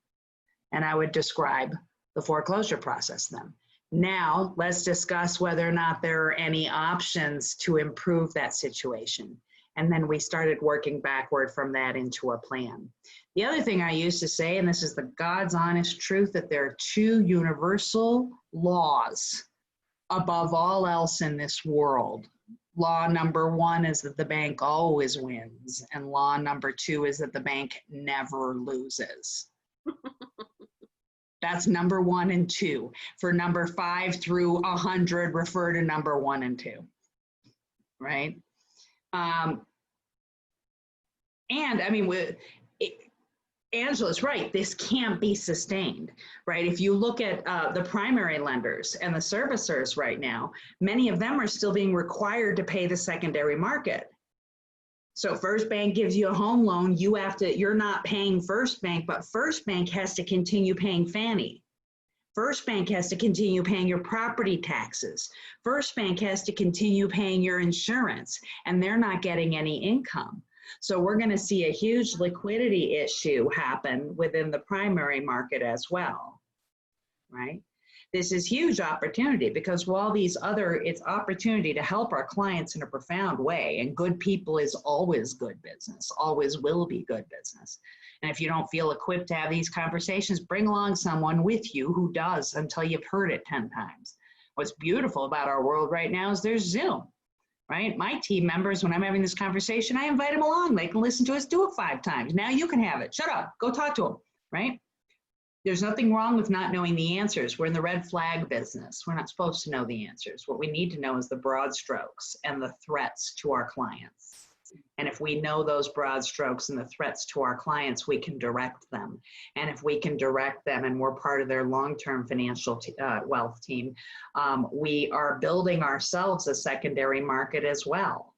Speaker 1: And I would describe the foreclosure process then. Now, let's discuss whether or not there are any options to improve that situation. And then we started working backward from that into a plan. The other thing I used to say, and this is the God's honest truth, that there are two universal laws above all else in this world. Law number one is that the bank always wins, and law number two is that the bank never loses. That's number 1 and 2. For number 5 through 100, refer to number 1 and 2, right? And I mean, Angela's right, this can't be sustained, right? If you look at the primary lenders and the servicers right now, many of them are still being required to pay the secondary market. So First Bank gives you a home loan, you're not paying First Bank, but First Bank has to continue paying Fannie. First Bank has to continue paying your property taxes. First Bank has to continue paying your insurance, and they're not getting any income. So we're going to see a huge liquidity issue happen within the primary market as well, right? This is huge opportunity because while these other, it's opportunity to help our clients in a profound way. And good people is always good business, always will be good business. And if you don't feel equipped to have these conversations, bring along someone with you who does until you've heard it 10 times. What's beautiful about our world right now is there's Zoom, right? My team members, when I'm having this conversation, I invite them along. They can listen to us do it 5 times. Now you can have it. Shut up. Go talk to them, right? There's nothing wrong with not knowing the answers. We're in the red flag business. We're not supposed to know the answers. What we need to know is the broad strokes and the threats to our clients. And if we know those broad strokes and the threats to our clients, we can direct them. And if we can direct them and we're part of their long-term financial wealth team, we are building ourselves a secondary market as well,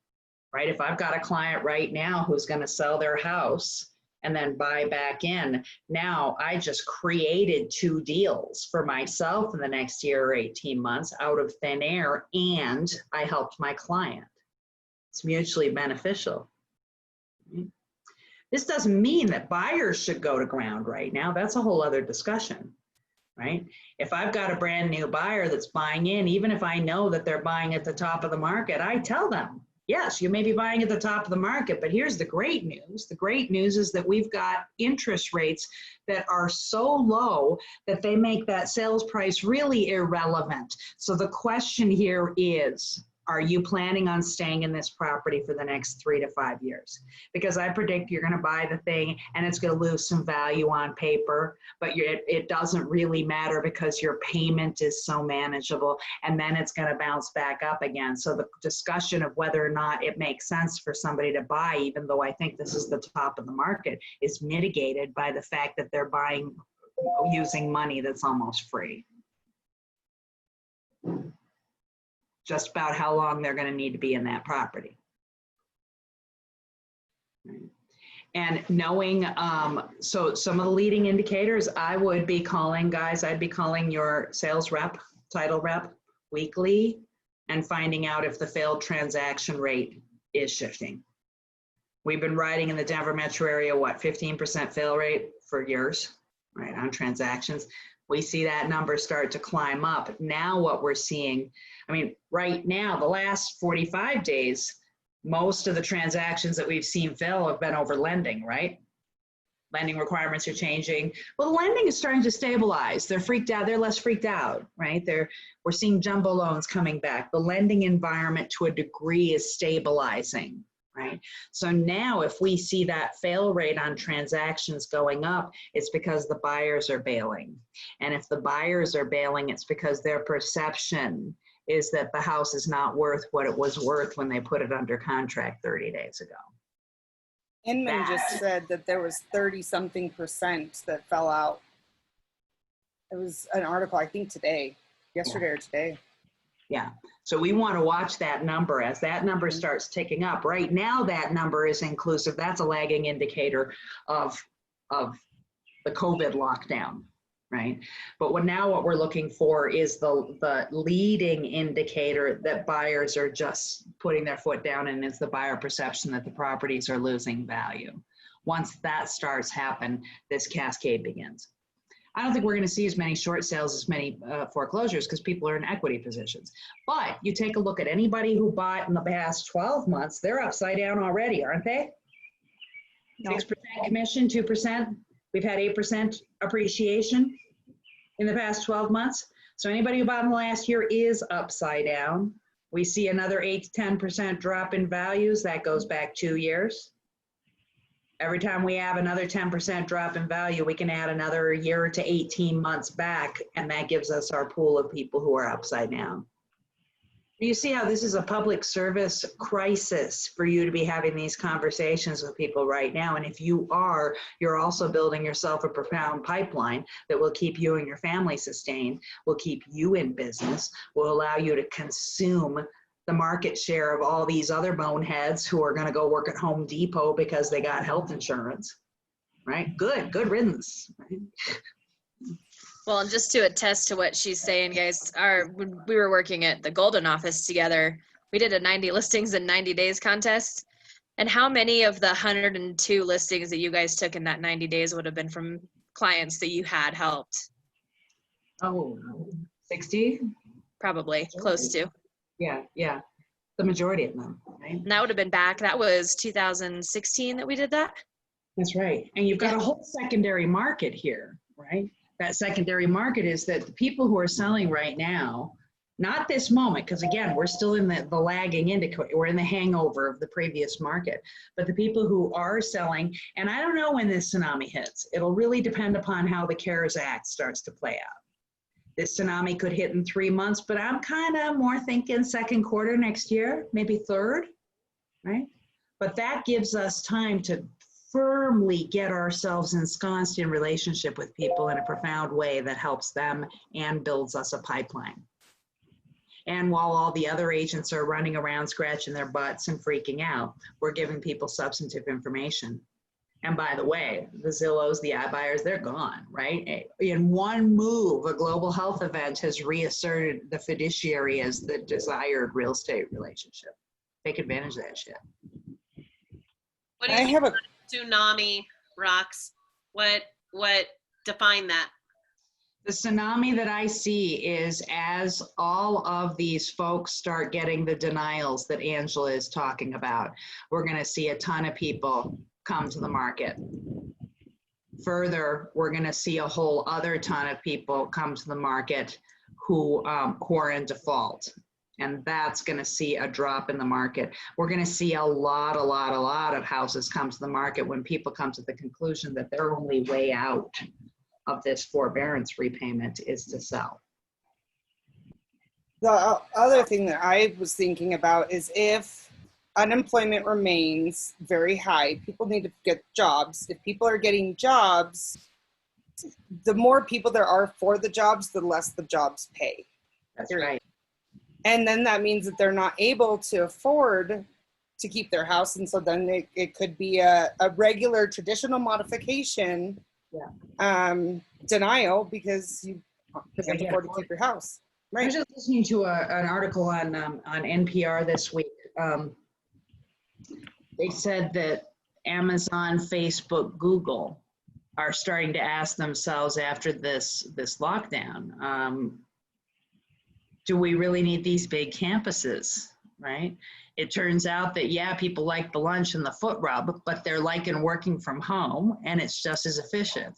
Speaker 1: right? If I've got a client right now who's going to sell their house and then buy back in, now I just created 2 deals for myself in the next year or 18 months out of thin air, and I helped my client. It's mutually beneficial. This doesn't mean that buyers should go to ground right now. That's a whole other discussion, right? If I've got a brand new buyer that's buying in, even if I know that they're buying at the top of the market, I tell them, yes, you may be buying at the top of the market, but here's the great news. The great news is that we've got interest rates that are so low that they make that sales price really irrelevant. So the question here is, are you planning on staying in this property for the next 3 to 5 years? Because I predict you're going to buy the thing and it's going to lose some value on paper, but it doesn't really matter because your payment is so manageable, and then it's going to bounce back up again. So the discussion of whether or not it makes sense for somebody to buy, even though I think this is the top of the market, is mitigated by the fact that they're buying using money that's almost free. Just about how long they're going to need to be in that property. And knowing, so some of the leading indicators, I would be calling, guys, I'd be calling your sales rep, title rep weekly and finding out if the failed transaction rate is shifting. We've been riding in the Denver metro area, what, 15% fail rate for years, right, on transactions. We see that number start to climb up. Now what we're seeing, I mean, right now, the last 45 days, most of the transactions that we've seen fail have been over lending, right? Lending requirements are changing. Well, the lending is starting to stabilize. They're freaked out. They're less freaked out, right? We're seeing jumbo loans coming back. The lending environment to a degree is stabilizing, right? So now if we see that fail rate on transactions going up, it's because the buyers are bailing. And if the buyers are bailing, it's because their perception is that the house is not worth what it was worth when they put it under contract 30 days ago.
Speaker 3: Inman just said that there was 30-something% that fell out. It was an article, I think today, yesterday or today.
Speaker 1: Yeah, so we want to watch that number. As that number starts ticking up. Right now, that number is inclusive. That's a lagging indicator of the COVID lockdown, right? But what we're looking for is the leading indicator that buyers are just putting their foot down, and it's the buyer perception that the properties are losing value. Once that starts happen, this cascade begins. I don't think we're going to see as many short sales, as many foreclosures, because people are in equity positions. But you take a look at anybody who bought in the past 12 months, they're upside down already, aren't they? 6% commission, 2%. We've had 8% appreciation in the past 12 months. So anybody who bought in the last year is upside down. We see another 8 to 10% drop in values. That goes back 2 years. Every time we have another 10% drop in value, we can add another year to 18 months back, and that gives us our pool of people who are upside down. You see how this is a public service crisis for you to be having these conversations with people right now. And if you are, you're also building yourself a profound pipeline that will keep you and your family sustained, will keep you in business, will allow you to consume the market share of all these other boneheads who are going to go work at Home Depot because they got health insurance, right? Good riddance, right?
Speaker 2: Well, and just to attest to what she's saying, guys, when we were working at the Golden office together, we did a 90 listings in 90 days contest. And how many of the 102 listings that you guys took in that 90 days would have been from clients that you had helped?
Speaker 1: Oh, 60?
Speaker 2: Probably close to.
Speaker 1: Yeah, yeah. The majority of them, right?
Speaker 2: And that would have been back. That was 2016 that we did that.
Speaker 1: That's right. And you've got a whole secondary market here, right? That secondary market is that the people who are selling right now, not this moment, because again, we're still in the lagging indicator, we're in the hangover of the previous market, but the people who are selling, and I don't know when this tsunami hits. It'll really depend upon how the CARES Act starts to play out. This tsunami could hit in 3 months, but I'm kind of more thinking second quarter next year, maybe third, right? But that gives us time to firmly get ourselves ensconced in relationship with people in a profound way that helps them and builds us a pipeline. And while all the other agents are running around scratching their butts and freaking out, we're giving people substantive information. And by the way, the Zillows, the iBuyers, they're gone, right? In one move, a global health event has reasserted the fiduciary as the desired real estate relationship. Take advantage of that shit.
Speaker 4: What do you mean by tsunami, Rox? What define that?
Speaker 1: The tsunami that I see is as all of these folks start getting the denials that Angela is talking about, we're going to see a ton of people come to the market. Further, we're going to see a whole other ton of people come to the market who are in default. And that's going to see a drop in the market. We're going to see a lot of houses come to the market when people come to the conclusion that their only way out of this forbearance repayment is to sell.
Speaker 3: The other thing that I was thinking about is if unemployment remains very high, people need to get jobs. If people are getting jobs, the more people there are for the jobs, the less the jobs pay.
Speaker 1: That's right.
Speaker 3: And then that means that they're not able to afford to keep their house. And so then it could be a regular traditional modification denial because you can't afford to keep your house. Right.
Speaker 1: I was just listening to an article on NPR this week. They said that Amazon, Facebook, Google are starting to ask themselves after this lockdown, do we really need these big campuses, right? It turns out that, yeah, people like the lunch and the foot rub, but they're liking working from home and it's just as efficient,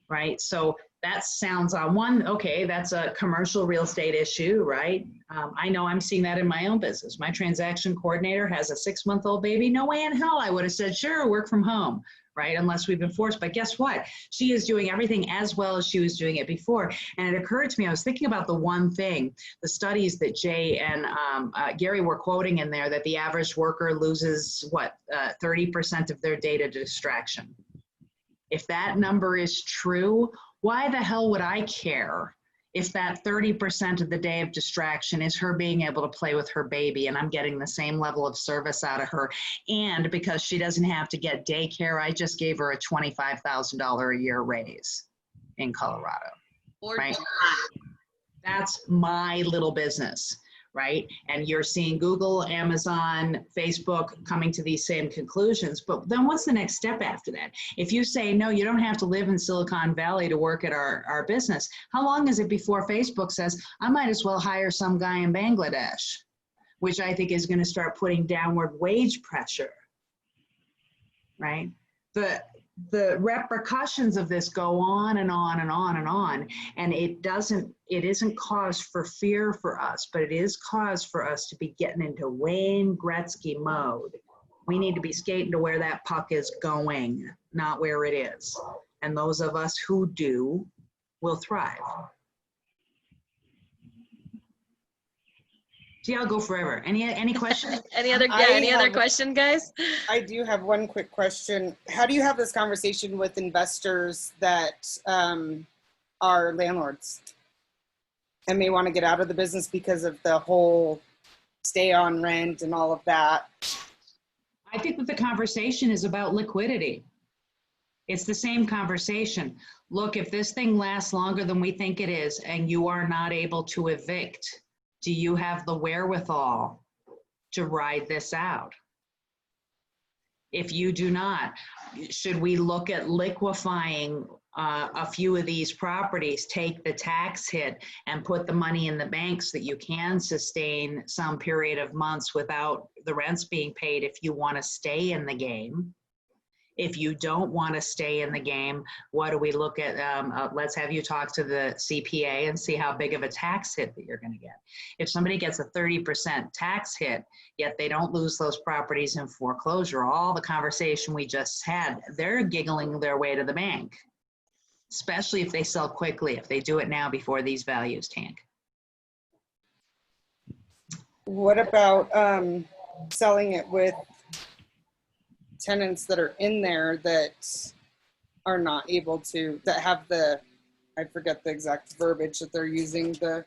Speaker 1: right? So that sounds on one, okay, that's a commercial real estate issue, right? I know I'm seeing that in my own business. My transaction coordinator has a 6-month-old baby. No way in hell I would have said, sure, work from home, right? Unless we've been forced. But guess what? She is doing everything as well as she was doing it before. And it occurred to me, I was thinking about the one thing, the studies that Jay and Gary were quoting in there, that the average worker loses, 30% of their day to distraction. If that number is true, why the hell would I care if that 30% of the day of distraction is her being able to play with her baby and I'm getting the same level of service out of her? And because she doesn't have to get daycare, I just gave her a $25,000 a year raise in Colorado. Right? That's my little business, right? And you're seeing Google, Amazon, Facebook coming to these same conclusions. But then what's the next step after that? If you say, no, you don't have to live in Silicon Valley to work at our business, how long is it before Facebook says, I might as well hire some guy in Bangladesh, which I think is going to start putting downward wage pressure, right? The repercussions of this go on and on and on and on, and it isn't cause for fear for us, but it is cause for us to be getting into Wayne Gretzky mode. We need to be skating to where that puck is going, not where it is. And those of us who do will thrive. See, I'll go forever. Any questions?
Speaker 2: Any other question, guys?
Speaker 3: I do have one quick question. How do you have this conversation with investors that are landlords and may want to get out of the business because of the whole stay on rent and all of that?
Speaker 1: I think that the conversation is about liquidity. It's the same conversation. Look, if this thing lasts longer than we think it is and you are not able to evict, do you have the wherewithal to ride this out? If you do not, should we look at liquefying a few of these properties, take the tax hit and put the money in the bank so that you can sustain some period of months without the rents being paid if you want to stay in the game? If you don't want to stay in the game, what do we look at? Let's have you talk to the CPA and see how big of a tax hit that you're going to get. If somebody gets a 30% tax hit, yet they don't lose those properties in foreclosure, all the conversation we just had, they're giggling their way to the bank, especially if they sell quickly, if they do it now before these values tank.
Speaker 3: What about selling it with tenants that are in there that are not able to, that have the, I forget the exact verbiage that they're using, the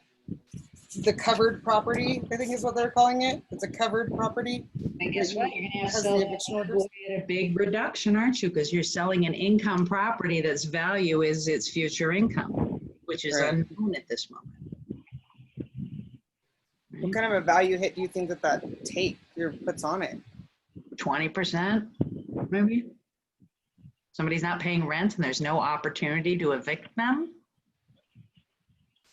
Speaker 3: covered property, I think is what they're calling it. It's a covered property.
Speaker 1: And guess what? You're going to have to
Speaker 3: Has
Speaker 1: sell
Speaker 3: the eviction orders.
Speaker 1: at a big reduction, aren't you? Because you're selling an income property that's value is its future income, which is
Speaker 3: Right.
Speaker 1: unknown at this moment.
Speaker 3: What kind of a value hit do you think that puts on it?
Speaker 1: 20%, maybe. Somebody's not paying rent and there's no opportunity to evict them.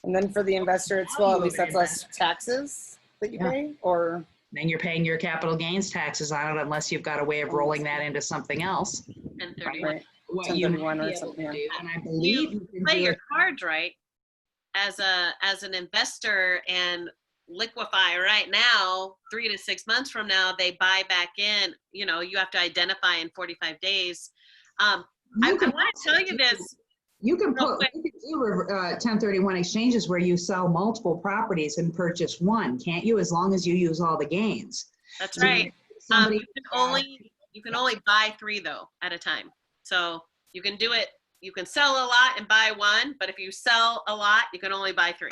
Speaker 3: And then for the investor, it's, well, at least that's less taxes that you
Speaker 1: Yeah.
Speaker 3: pay, or?
Speaker 1: Then you're paying your capital gains taxes on it unless you've got a way of rolling that into something else.
Speaker 4: 1031.
Speaker 3: Right.
Speaker 1: What you
Speaker 3: 1031
Speaker 1: might
Speaker 3: or
Speaker 1: be able
Speaker 3: something,
Speaker 1: to
Speaker 3: yeah.
Speaker 1: do, and I believe
Speaker 4: You
Speaker 1: you can
Speaker 4: play
Speaker 1: do
Speaker 4: your
Speaker 1: it.
Speaker 4: cards right as an investor and liquefy right now. 3 to 6 months from now, they buy back in. You know, you have to identify in 45 days. I
Speaker 1: You can
Speaker 4: want to tell you this.
Speaker 1: You can
Speaker 4: real
Speaker 1: put,
Speaker 4: quick.
Speaker 1: you can do 1031 exchanges where you sell multiple properties and purchase one, can't you? As long as you use all the gains.
Speaker 4: That's
Speaker 1: So
Speaker 4: right.
Speaker 1: somebody-
Speaker 4: You can only buy 3 though at a time. So you can do it. You can sell a lot and buy one, but if you sell a lot, you can only buy 3.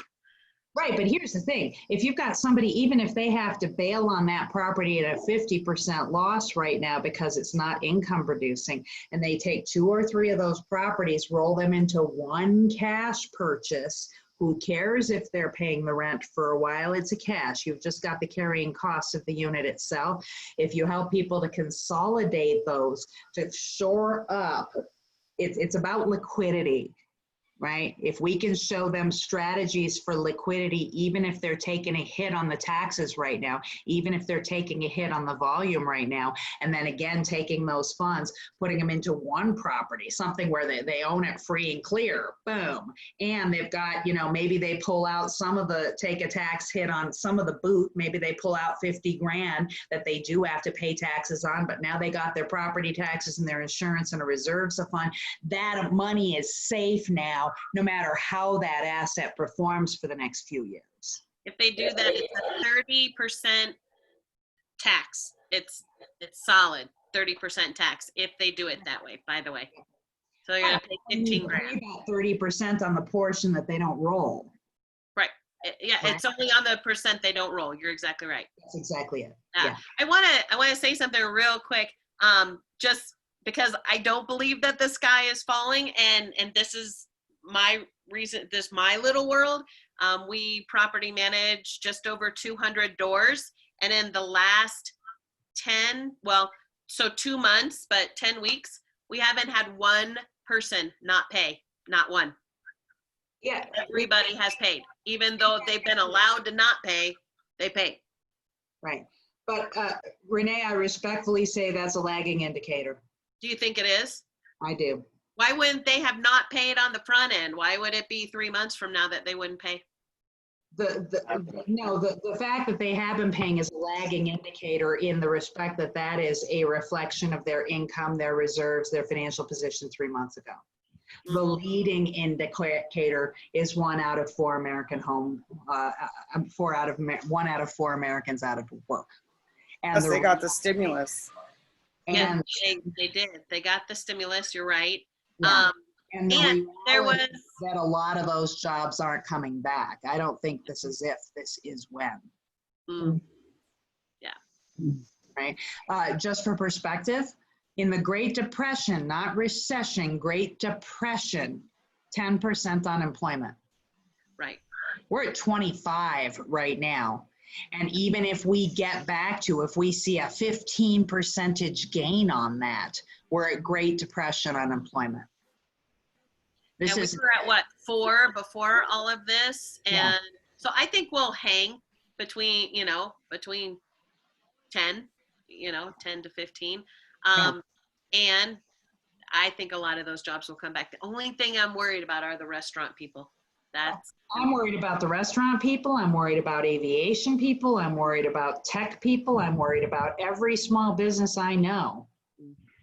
Speaker 1: Right, but here's the thing. If you've got somebody, even if they have to bail on that property at a 50% loss right now because it's not income producing, and they take 2 or 3 of those properties, roll them into one cash purchase, who cares if they're paying the rent for a while? It's a cash. You've just got the carrying costs of the unit itself. If you help people to consolidate those, to shore up, it's about liquidity. Right? If we can show them strategies for liquidity, even if they're taking a hit on the taxes right now, even if they're taking a hit on the volume right now, and then again, taking those funds, putting them into one property, something where they own it free and clear, boom. And they've got, you know, maybe they pull out take a tax hit on some of the boot, maybe they pull out 50 grand that they do have to pay taxes on, but now they got their property taxes and their insurance and a reserves fund. That money is safe now, no matter how that asset performs for the next few years.
Speaker 4: If they do that, it's a 30% tax. It's solid 30% tax if they do it that way, by the way. So you're gonna pay 15 grand.
Speaker 1: 30% on the portion that they don't roll.
Speaker 4: Right. Yeah, it's only on the percent they don't roll. You're exactly right.
Speaker 1: That's exactly it.
Speaker 4: Yeah. I wanna say something real quick. Just because I don't believe that the sky is falling, and this is my reason, my little world. We property manage just over 200 doors, and in the last 2 months, but 10 weeks, we haven't had one person not pay, not one.
Speaker 1: Yeah.
Speaker 4: Everybody has paid, even though they've been allowed to not pay, they pay.
Speaker 1: Right. But Renee, I respectfully say that's a lagging indicator.
Speaker 4: Do you think it is?
Speaker 1: I do.
Speaker 4: Why wouldn't they have not paid on the front end? Why would it be 3 months from now that they wouldn't pay?
Speaker 1: The fact that they have been paying is a lagging indicator in the respect that that is a reflection of their income, their reserves, their financial position 3 months ago. The leading indicator is 1 out of 4 American home, 1 out of 4 Americans out of work. And
Speaker 3: Plus they got the stimulus.
Speaker 1: And
Speaker 4: they did. They got the stimulus. You're right.
Speaker 1: yeah. And
Speaker 4: there was
Speaker 1: that a lot of those jobs aren't coming back. I don't think this is if, this is when.
Speaker 4: Yeah.
Speaker 1: Right. Just for perspective, in the Great Depression, not recession, Great Depression, 10% unemployment.
Speaker 4: Right.
Speaker 1: We're at 25 right now. And even if we get back to, if we see a 15% gain on that, we're at Great Depression unemployment. This
Speaker 4: And we
Speaker 1: is,
Speaker 4: were at what, 4 before all of this? And
Speaker 1: Yeah.
Speaker 4: so I think we'll hang between 10, 10 to 15. And I think a lot of those jobs will come back. The only thing I'm worried about are the restaurant people.
Speaker 1: I'm worried about the restaurant people. I'm worried about aviation people. I'm worried about tech people. I'm worried about every small business I know,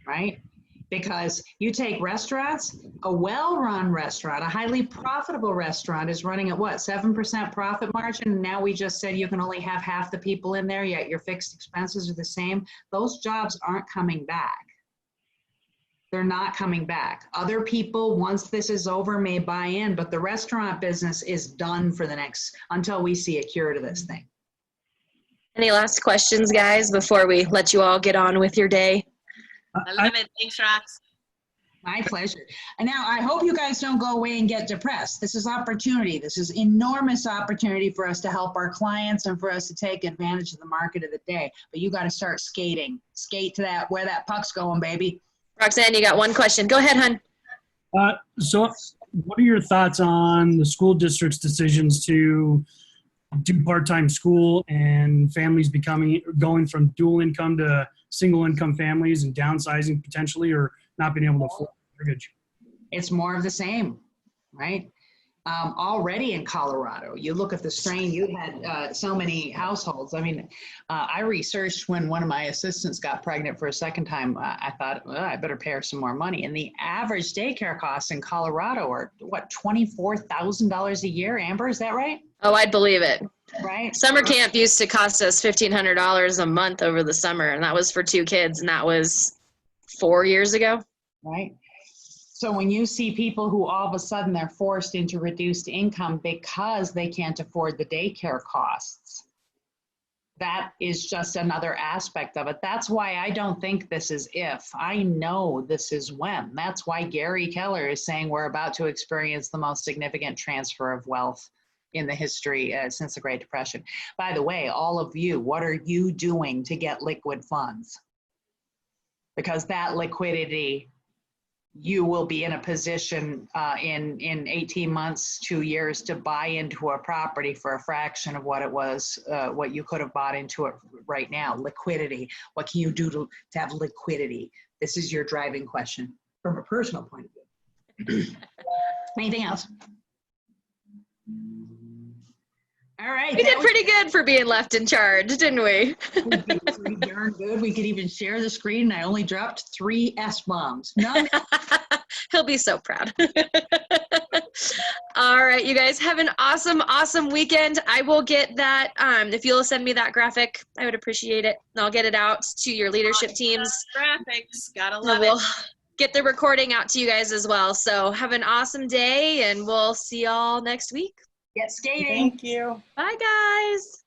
Speaker 1: right? Because you take restaurants, a well-run restaurant, a highly profitable restaurant is running at what, 7% profit margin? And now we just said you can only have half the people in there, yet your fixed expenses are the same. Those jobs aren't coming back. They're not coming back. Other people, once this is over, may buy in, but the restaurant business is done for the next, until we see a cure to this thing.
Speaker 2: Any last questions, guys, before we let you all get on with your day?
Speaker 4: I love it. Thanks, Rox.
Speaker 1: My pleasure. And now I hope you guys don't go away and get depressed. This is opportunity. This is enormous opportunity for us to help our clients and for us to take advantage of the market of the day. But you got to start skating. Skate to that, where that puck's going, baby.
Speaker 2: Roxanne, you got one question. Go ahead, hon.
Speaker 7: So what are your thoughts on the school district's decisions to do part-time school and families going from dual income to single income families and downsizing potentially, or not being able to afford mortgage?
Speaker 1: It's more of the same, right? Already in Colorado, you look at the strain, you had so many households. I mean, I researched when one of my assistants got pregnant for a second time. I thought, well, I better pay her some more money. And the average daycare costs in Colorado are, what, $24,000 a year? Amber, is that right?
Speaker 2: Oh, I'd believe it.
Speaker 1: Right.
Speaker 2: Summer camp used to cost us $1,500 a month over the summer, and that was for 2 kids, and that was 4 years ago.
Speaker 1: Right. So when you see people who all of a sudden they're forced into reduced income because they can't afford the daycare costs, that is just another aspect of it. That's why I don't think this is if. I know this is when. That's why Gary Keller is saying we're about to experience the most significant transfer of wealth in the history since the Great Depression. By the way, all of you, what are you doing to get liquid funds? Because that liquidity, you will be in a position in 18 months, 2 years to buy into a property for a fraction of what it was, what you could have bought into it right now. Liquidity. What can you do to have liquidity? This is your driving question from a personal point of view. Anything else? All right.
Speaker 2: We did pretty good for being left in charge, didn't we?
Speaker 1: We did pretty darn good. We could even share the screen. I only dropped 3 S-bombs. None.
Speaker 2: He'll be so proud. All right, you guys have an awesome, awesome weekend. I will get that. If you'll send me that graphic, I would appreciate it. And I'll get it out to your leadership teams.
Speaker 4: Graphics, gotta
Speaker 2: And
Speaker 4: love
Speaker 2: we'll
Speaker 4: it.
Speaker 2: get the recording out to you guys as well. So have an awesome day, and we'll see y'all next week.
Speaker 1: Get skating.
Speaker 3: Thank you.
Speaker 2: Bye, guys.